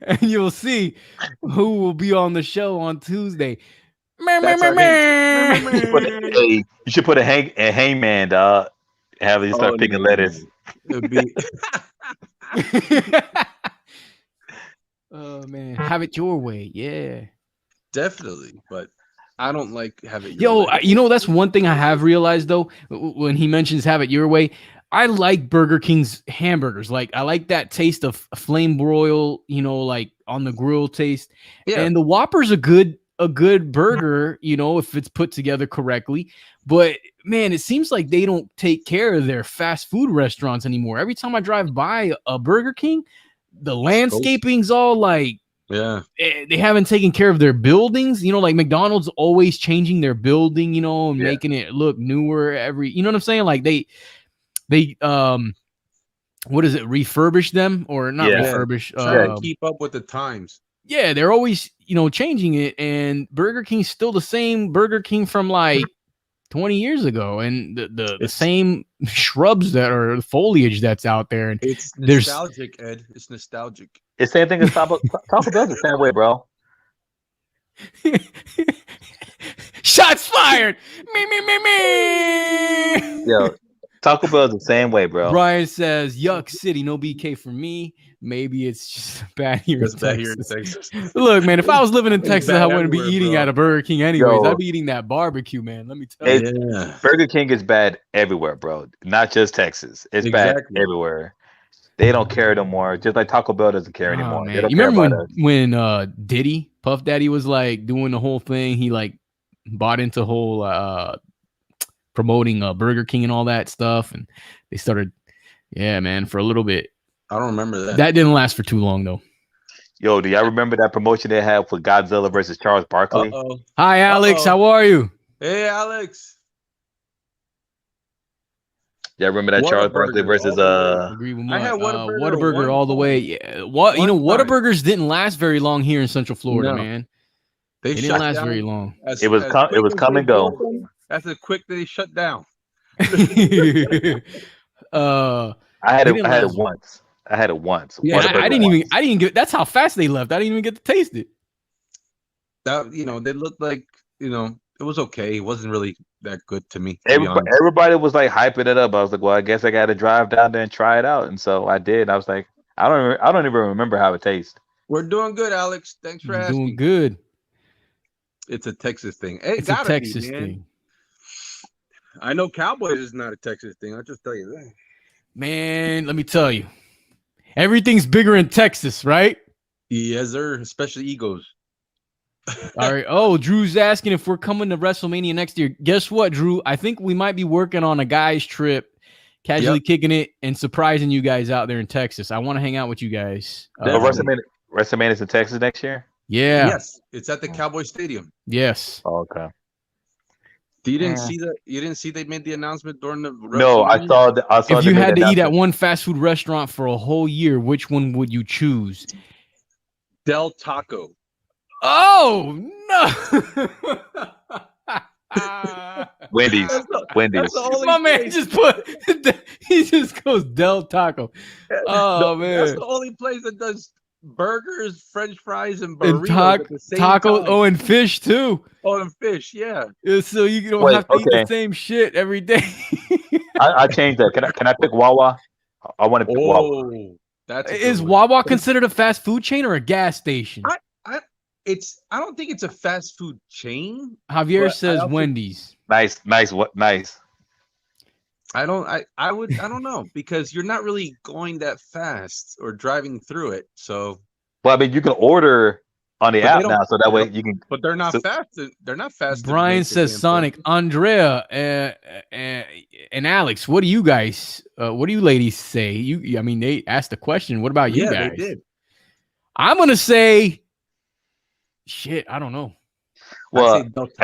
and you'll see who will be on the show on Tuesday. That's our You should put a hangman, dog. Have you start picking letters. Oh man, have it your way, yeah. Definitely, but I don't like have it. That's one thing I have realized though. When he mentions have it your way, I like Burger King's hamburgers. Like I like that taste of flame broil, like on the grill taste. Yeah. And the Whopper's a good burger, if it's put together correctly. But man, it seems like they don't take care of their fast food restaurants anymore. Every time I drive by a Burger King, the landscaping's all like, they haven't taken care of their buildings. Like McDonald's always changing their building, and making it look newer you know what I'm saying? Like they what is it? Refurbish them or not refurbish? Try to keep up with the times. Yeah, they're always, changing it, and Burger King's still the same Burger King from like 20 years ago, and the same shrubs that are foliage that's out there. And it's nostalgic, Ed. It's nostalgic. It's the same thing as Taco Bell's the same way, bro. Shots fired. Me. Yo, Taco Bell's the same way, bro. Brian says, "Yuck City, no BK for me. Maybe it's just bad here in Texas." Look, man, if I was living in Texas, I wouldn't be eating at a Burger King anyways. I'd be eating that barbecue, man. Let me tell you. Burger King is bad everywhere, bro. Not just Texas. It's bad everywhere. They don't care no more. Just like Taco Bell doesn't care anymore. Man. You remember when Diddy, Puff Daddy, was like doing the whole thing? He like bought into whole promoting Burger King and all that stuff, and they started, man, for a little bit. I don't remember that. That didn't last for too long though. Yo, do y'all remember that promotion they had for Godzilla versus Charles Barkley? Hi, Alex. How are you? Hey, Alex. Yeah, remember that Charles Barkley versus Agree with I had Whataburger all the way. Yeah. Whataburgers didn't last very long here in Central Florida, man. They didn't last very long. It was come and go. That's a quick they shut down. I had it once. Yeah, I didn't get. That's how fast they left. I didn't even get to taste it. That they looked like it was okay. It wasn't really that good to me. To be honest. Everybody was like hyping it up. I was like, well, I guess I got to drive down there and try it out, and so I did. I was like, I don't even remember how it tastes. We're doing good, Alex. Thanks for You're asking. doing good. It's a Texas thing. It It's a gotta Texas be, man. thing. I know Cowboys is not a Texas thing. I'll just tell you that. Man, let me tell you. Everything's bigger in Texas, right? Yes, sir. Especially egos. All right. Oh, Drew's asking if we're coming to WrestleMania next year. Guess what, Drew? I think we might be working on a guy's trip, casually kicking it and surprising you guys out there in Texas. I want to hang out with you guys. WrestleMania's in Texas next year? Yeah. Yes, it's at the Cowboy Stadium. Yes. Oh, okay. You didn't see that? You didn't see they made the announcement during the No, I saw if you had to eat at one fast food restaurant for a whole year, which one would you choose? Del Taco. Oh no! Wendy's. My man just put. He just goes Del Taco. Oh man, that's the only place that does burgers, French fries, and burritos at the same tacos. time. Oh, and fish too. Oh, and fish, yeah. So you don't have to eat the same shit every day. I changed that. Can I pick Wawa? I want to pick Wawa. Is Wawa considered a fast food chain or a gas station? I don't think it's a fast food chain. Javier says Wendy's. Nice. I don't know, because you're not really going that fast or driving through it. So, well, I mean, you can order on the app now, so that way you can. But they're not fast. They're not fast. Brian says Sonic. Andrea and Alex, what do you guys? What do you ladies say? I mean, they asked the question. What about you guys? They did. I'm gonna say, shit. I don't know. Well, if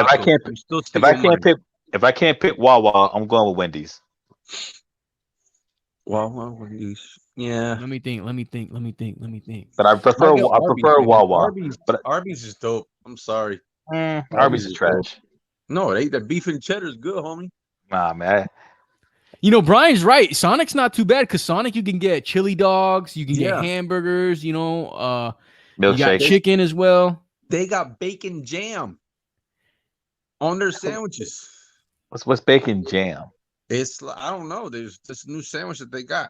I can't pick Wawa, I'm going with Wendy's. Wawa, Wendy's. Yeah. Let me think. But I prefer Wawa. Arby's is dope. I'm sorry. Arby's is trash. No, the beef and cheddar is good, homie. Nah, man. You know, Brian's right. Sonic's not too bad because Sonic, you can get chili dogs, you can get hamburgers, you got chicken as well. They got bacon jam on their sandwiches. What's bacon jam? I don't know. There's this new sandwich that they got.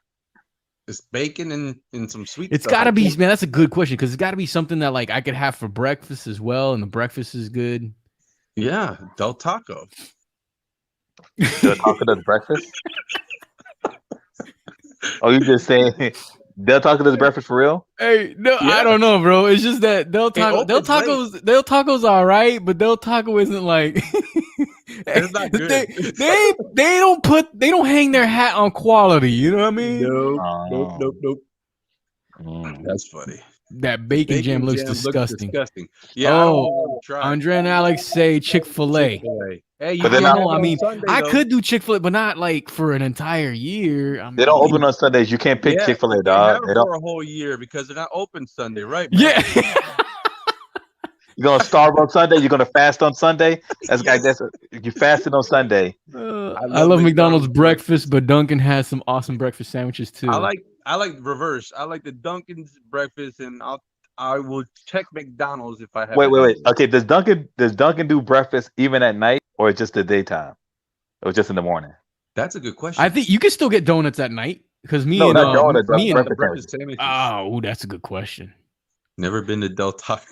It's bacon and some sweet. It's got to be, man. That's a good question because it's got to be something that like I could have for breakfast as well, and the breakfast is good. Yeah, Del Taco. Del Taco does breakfast? Oh, you just saying Del Taco does breakfast for real? Hey, no, yeah. I don't know, bro. It's just that Del Taco's all right, but Del Taco isn't like. It's not good. They don't hang their hat on quality. You know what I mean? Nope. That's funny. That bacon jam looks disgusting. Yeah. Oh, Andre and Alex say Chick-fil-A. Hey, I mean, Sunday, I could do Chick-fil-A, but not like for an entire year. They don't open on Sundays. You can't pick Chick-fil-A, dog. They don't for a whole year because they're not open Sunday, right? Man? Yeah. You're gonna starve on Sunday. You're gonna fast on Sunday. I guess you fasted on Sunday. I love McDonald's breakfast, but Dunkin' has some awesome breakfast sandwiches too. I like reverse. I like the Dunkin's breakfast, and I will check McDonald's if I have. Wait. Okay, does Dunkin' do breakfast even at night, or just the daytime, or just in the morning? That's a good question. I think you can still get donuts at night because me and the breakfast sandwiches. Oh, that's a good question. Never been to Del Taco.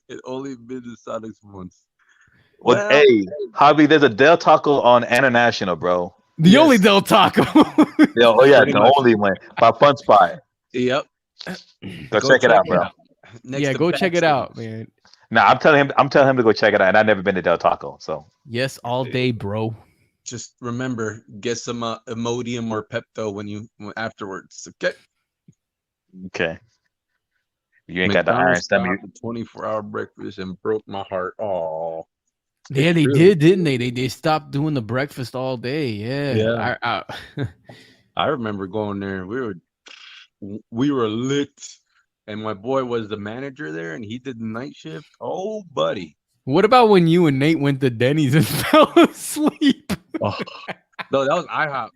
It only been to Sonic's once. Well, hey, Javi, there's a Del Taco on International, bro. The only Del Taco. The only one by Fun Spot. Yep. Go check it out, bro. Go check it out, man. Nah, I'm telling him to go check it out, and I've never been to Del Taco, so. Yes, all day, bro. Just remember, get some Imodium or Pepto afterwards. Okay. You ain't got the iron stomach. 24-hour breakfast and broke my heart. Oh. Yeah, they did, didn't they? They stopped doing the breakfast all day. Yeah. I remember going there. We were lit, and my boy was the manager there, and he did the night shift. Oh, buddy. What about when you and Nate went to Denny's and fell asleep? No, that was IHOP.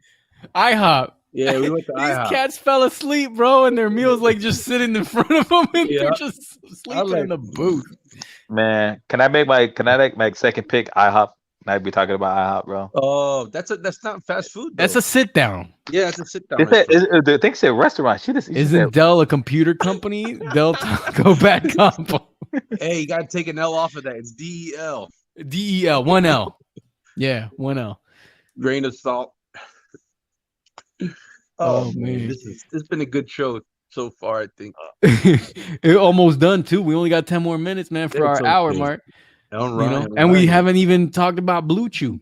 IHOP. Yeah, we went to IHOP. These cats fell asleep, bro, and their meals like just sitting in front of them, and they're just sleeping in the booth. Man, can I make my second pick IHOP? Now be talking about IHOP, bro. Oh, that's not fast food though. That's a sit down. Yeah, it's a sit down They said restaurant. the thing said restaurant. She just said Isn't Dell a computer company? Dell Taco Bad Combo. Hey, you gotta take an L off of that. It's DEL. DEL, 1L. Yeah, 1L. Grain of salt. Oh, Man, man. this has been a good show so far. I think. It almost done too. We only got 10 more minutes, man, for It's our hour okay. mark. All You right, know, all and we right. haven't even talked about Blue Chew.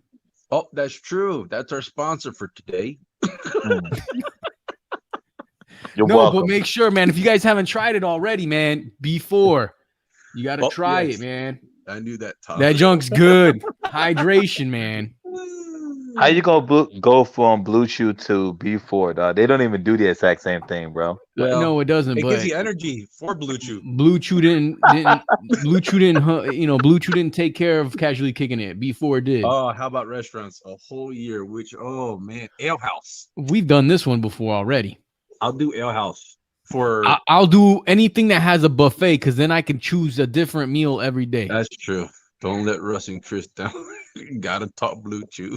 Oh, that's true. That's our sponsor for today. You're No, welcome. but make sure, man, if you guys haven't tried it already, man, before you got to try yes. it, man. I knew that. Tom. That junk's good. Hydration, man. How you gonna go from Blue Chew to B4, dog? They don't even do the exact same thing, bro. Well, No, it doesn't. It gives But you energy for Blue Chew. Blue Chew didn't Blue Chew didn't Blue Chew didn't take care of casually kicking it. B4 did. Oh, how about restaurants? A whole year. Which man, Ale House. We've done this one before already. I'll do Ale House for. I'll do anything that has a buffet because then I can choose a different meal every day. That's true. Don't let Russ and Chris down. Gotta talk Blue Chew.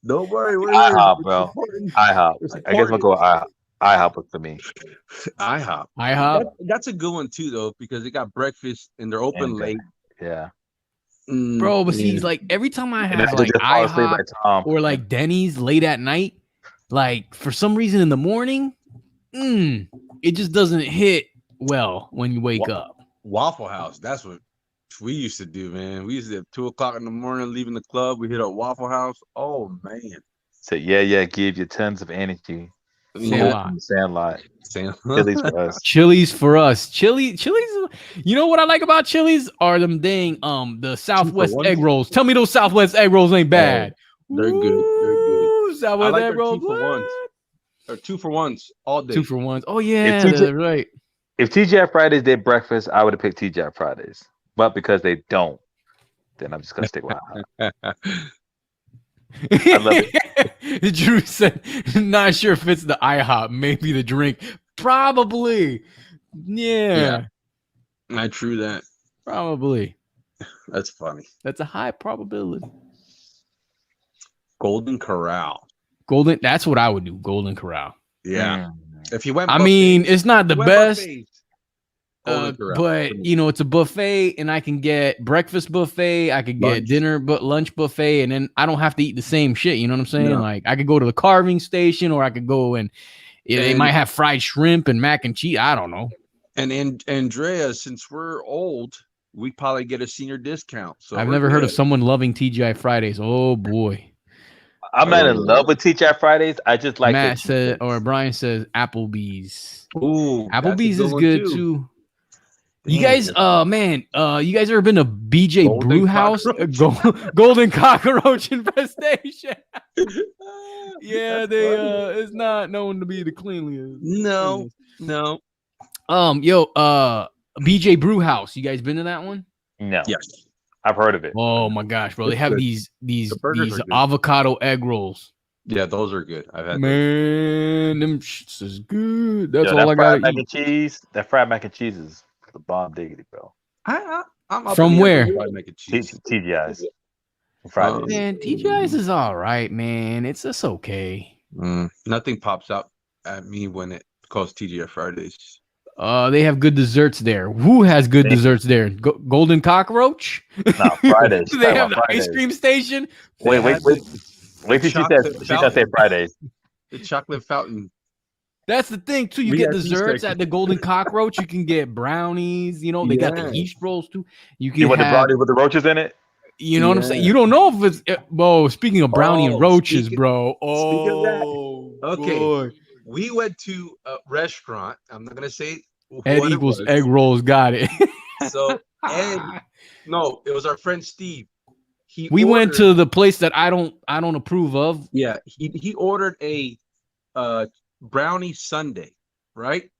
Don't worry. We're here. IHOP, bro. IHOP. I guess we'll go with IHOP. IHOP for me. IHOP. IHOP. That's a good one too, though, because they got breakfast and they're open And late. Yeah. Bro, but see, Yeah. like every time I And have then like just fall asleep IHOP like Tom. or like Denny's late at night, like for some reason in the morning, it just doesn't hit well when you wake up. Waffle House. That's what we used to do, man. We used to have 2:00 in the morning, leaving the club. We hit a Waffle House. Oh man. So yeah, give you tons of energy. Sandlot. Sandlot. Sandlot. Chili's for us. Chili's for us. Chili's. You know what I like about Chili's are them dang the Southwest ones? egg rolls. Tell me those Southwest egg rolls ain't bad. They're good. They're good. Ooh, I Southwest like egg their rolls. 2 for what? 1s. Or 2 for 1s all day. 2 for 1s. Oh yeah, TJ that's right. If TGI Fridays did breakfast, I would have picked TGI Fridays. But because they don't, then I'm just gonna stick with IHOP. I love it. Drew said, "Not sure if it's the IHOP, maybe the drink, probably." Yeah. I true that. Probably. That's funny. That's a high probability. Golden Corral. Golden. That's what I would do. Golden Corral. Yeah. Mm. If you went, I mean, it's not the went best. buffets, Golden Corral. But you know, it's a buffet, and I can get breakfast buffet, I could get Lunch. dinner, but lunch buffet, and then I don't have to eat the same shit. You know what I'm saying? No. Like I could go to the carving station, or I could go and they And- might have fried shrimp and mac and cheese. I don't know. and Andrea, since we're old, we probably get a senior discount. So I've we're never heard of good. someone loving TGI Fridays. Oh boy, I'm not in love with TGI Fridays. I just like Matt their said, or Brian says Applebee's. Ooh, that's a Applebee's is one, good too. You Dang. guys, man, you guys ever been to BJ Golden Brew House? cockroach. Golden cockroach infestation. Yeah, That's they funny. it's not known to be the cleanliest. No, no. BJ Brew House. You guys been to that one? No, Yes. I've heard of it. Oh my gosh, bro. They It's have good. these The burgers are good. avocado egg rolls. Yeah, those are good. I've had those. Man, them shits is good. That's Yo, all that I fried gotta mac eat. and cheese. That fried mac and cheese is the bomb diggity, bro. I'm up From in the air where? with fried mac and cheese. TGI's. Fridays. Man, TGI's is all right, man. It's just okay. Nothing pops up at me when it calls TGI Fridays. They have good desserts there. Who has good desserts there? Golden Cockroach? No, Fridays. Do they have the Fridays. ice cream station? Wait They have till she says Fridays. the chocolate fountain. That's the thing too. You We get got desserts cheesecake. at the Golden Cockroach. You can get brownies. You know they got the Yeah. yeast rolls too. You can You want the have. brownie with the roaches in it? You know what I'm saying? Yeah. You don't know if it's. Whoa! Speaking of brownie and Oh, roaches, speaking- bro. speaking of that, Oh, okay. boy. We went to a restaurant. I'm not gonna say Ed what it equals was. egg rolls. Got it. So Ed, no, it was our friend Steve. We went ordered- to the place that I don't approve of. Yeah, he ordered a brownie sundae, right?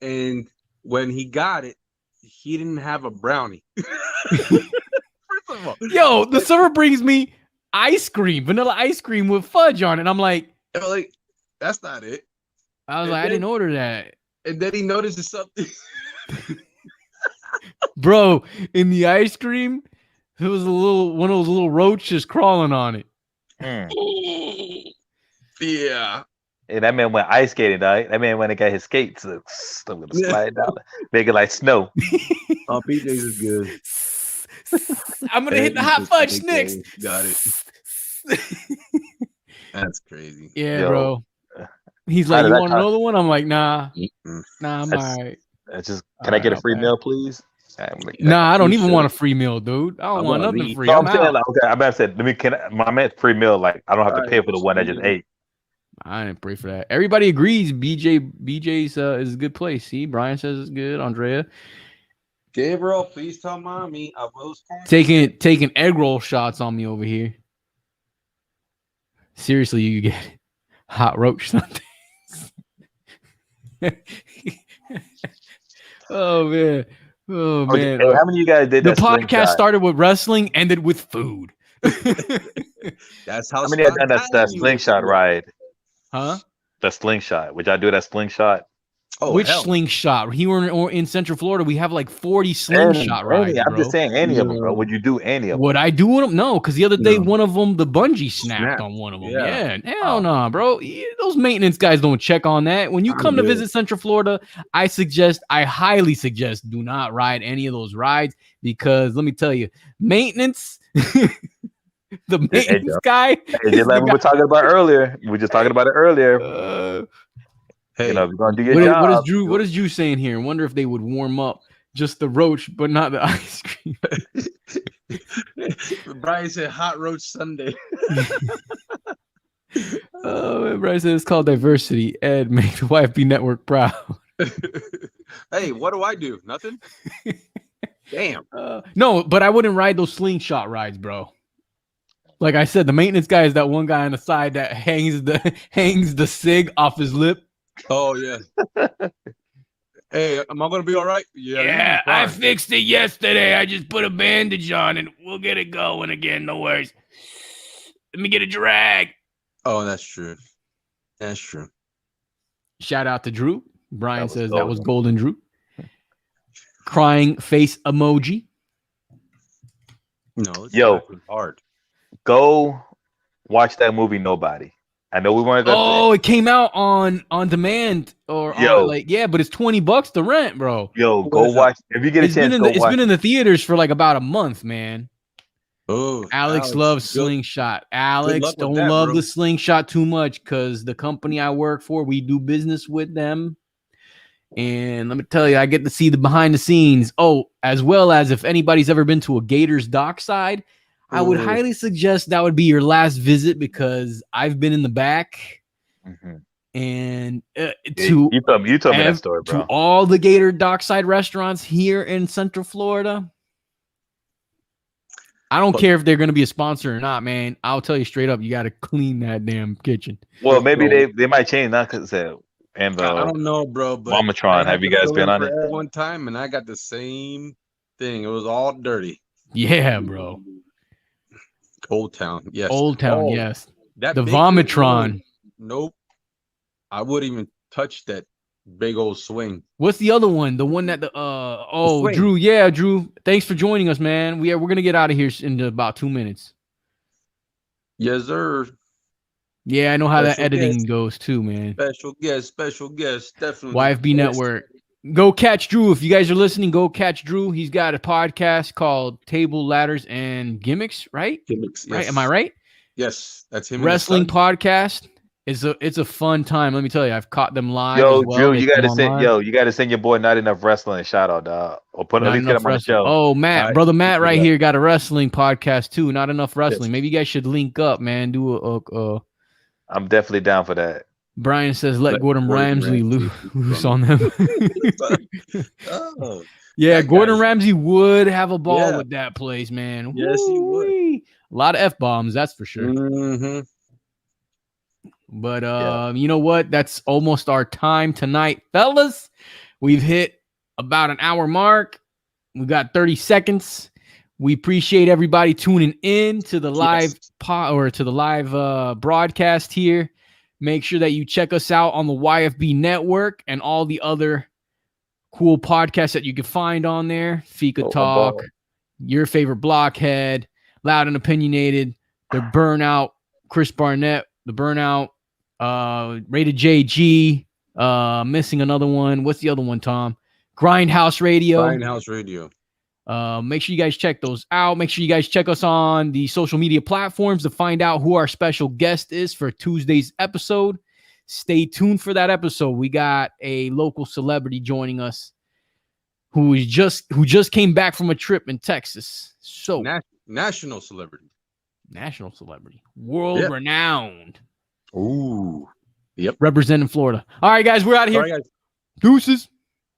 And when he got it, he didn't have a brownie. First of all, Yo, the server brings me ice cream, vanilla ice cream with fudge on it. And I'm like, I'm like, that's not it. I was And like, I then- didn't order that. And then he notices something. Bro, in the ice cream, It was one of those little roaches crawling on it. Yeah. Hey, that man went ice skating, dog. That man went and got his skates. I'm gonna slide down, make it like snow. Oh, PJ's is good. I'm gonna hit the hot fudge next. Got it. That's crazy. Yeah, Yo, bro. He's how like, did you that want cost- another one? I'm like, nah, Mm-mm. I'm That's- all right. That's just. All Can I get right, a free okay. meal, please? Nah, I don't You even should. want a free meal, dude. I don't I want wanna nothing leave. free. No, I'm I'm saying out. like, okay. I'm about to say, let me. I meant free meal. Like I don't have to pay for the one I just ate. I didn't pray for that. Everybody agrees. BJ's is a good place. See, Brian says it's good. Andrea Gabriel, please tell mommy I will. taking egg roll shots on me over here. Seriously, you get hot roach something. Oh man. Oh Okay, man. hey, how many of you guys did The that podcast slingshot? started with wrestling, ended with food. That's how. How many of you done that slingshot ride? Huh? The slingshot. Would y'all do that slingshot? Oh, Which hell. slingshot? Here in Central Florida, we have like 40 slingshot rides, I'm bro. just saying any of them, bro. No. Would you do any of them? Would I do them? No, because the other day No. one of them, the bungee snapped Snapped. on one of them. Yeah. Yeah, hell no, bro. Those maintenance guys don't check on that. When you I'm come to good. visit Central Florida, I highly suggest, do not ride any of those rides because let me tell you, maintenance. The maintenance guy. Hey, just like we were talking about earlier. We were just talking about it earlier. Hey, You know, if you're gonna do your job. What is Drew saying here? I wonder if they would warm up just the roach, but not the ice cream. Brian said hot roach Sunday. Oh, Brian said it's called diversity. Ed, make the YFB network proud. Hey, what do I do? Nothing. Damn. No, but I wouldn't ride those slingshot rides, bro. Like I said, the maintenance guy is that one guy on the side that hangs the cig off his lip. Oh yeah. Hey, am I gonna be all right? Yeah, I fixed it yesterday. I just put a bandage on and we'll get it going again. No worries. Let me get a drag. Oh, that's true. That's true. Shout out to Drew. Brian says golden. that was golden, Drew. Crying face emoji. No, it's Yo. actually hard. Go watch that movie Nobody. I know we weren't Oh, it came out on demand or Yo. on, but it's $20 to rent, bro. Yo, What go is that? watch. If you get a chance, go It's watch. been in the theaters for like about a month, man. Oh, Alex loves good- slingshot. Alex, luck with don't that, love bro. the slingshot too much because the company I work for, we do business with them. And let me tell you, I get to see the behind the scenes. Oh, as well as if anybody's ever been to a Gators dockside, I would Ooh. highly suggest that would be your last visit because I've been in the back Mhm. and You told me that story, to bro. all the Gator dockside restaurants here in Central Florida. I don't care if they're going to be a sponsor or not, man. I'll tell you straight up, you got to clean that damn kitchen. Well, maybe Bro. they might change that because and the I don't know, bro. But Mamatron. I Have you had to guys fill been in on for it? Ed one time, and I got the same thing. It was all dirty. Yeah, bro. Old Town, yes. Old Town, Oh, yes. That The big Vomitron. thing, nope. I wouldn't even touch that big old swing. What's the other one? The one that swing. Drew. Yeah, Drew. Thanks for joining us, man. We're gonna get out of here in about 2 minutes. Yes, sir. Yeah, I know how that Special editing guest. goes too, man. Special guest, definitely. YFB Network. Go catch Drew. If you guys are listening, go catch Drew. He's got a podcast called Table, Ladders, and Gimmicks, right? Gimmicks, Right? yes. Am I right? Yes, that's him. Wrestling and his son. podcast. It's a fun time. Let me tell you, I've caught them live. Yo, as well. Drew, They you gotta come on send live. you gotta send your boy Not Enough Wrestling a shout out, dog. Or put at Not least get enough him on the wrestling. show. Oh, Matt, Alright, brother Matt, keep it right up. here got a wrestling podcast too. Not enough wrestling. Yes. Maybe you guys should link up, man. Do a I'm definitely down for that. Brian says let Gordon Ramsay loose from- on them. Oh, Yeah, that Gordon guy's- Ramsay would have a ball Yeah. with that place, man. Yes, he would. Woo-wee. A lot of F-bombs, that's for sure. Mhm. But Yeah. you know what? That's almost our time tonight, fellas. We've hit about an hour mark. We got 30 seconds. We appreciate everybody tuning in to the live broadcast here. Make sure that you check us out on the YFB network and all the other cool podcasts that you can find on there. Fika Oh, Talk, ball. your favorite blockhead, loud and opinionated, the burnout, Chris Barnett, the burnout, Rated JG, missing another one. What's the other one, Tom? Grindhouse Radio. Grindhouse Radio. Make sure you guys check those out. Make sure you guys check us on the social media platforms to find out who our special guest is for Tuesday's episode. Stay tuned for that episode. We got a local celebrity joining us who just came back from a trip in Texas. So national celebrity, world renowned. Ooh, yep. Representing Florida. All right, guys, we're out of here. All right, guys. Deuces.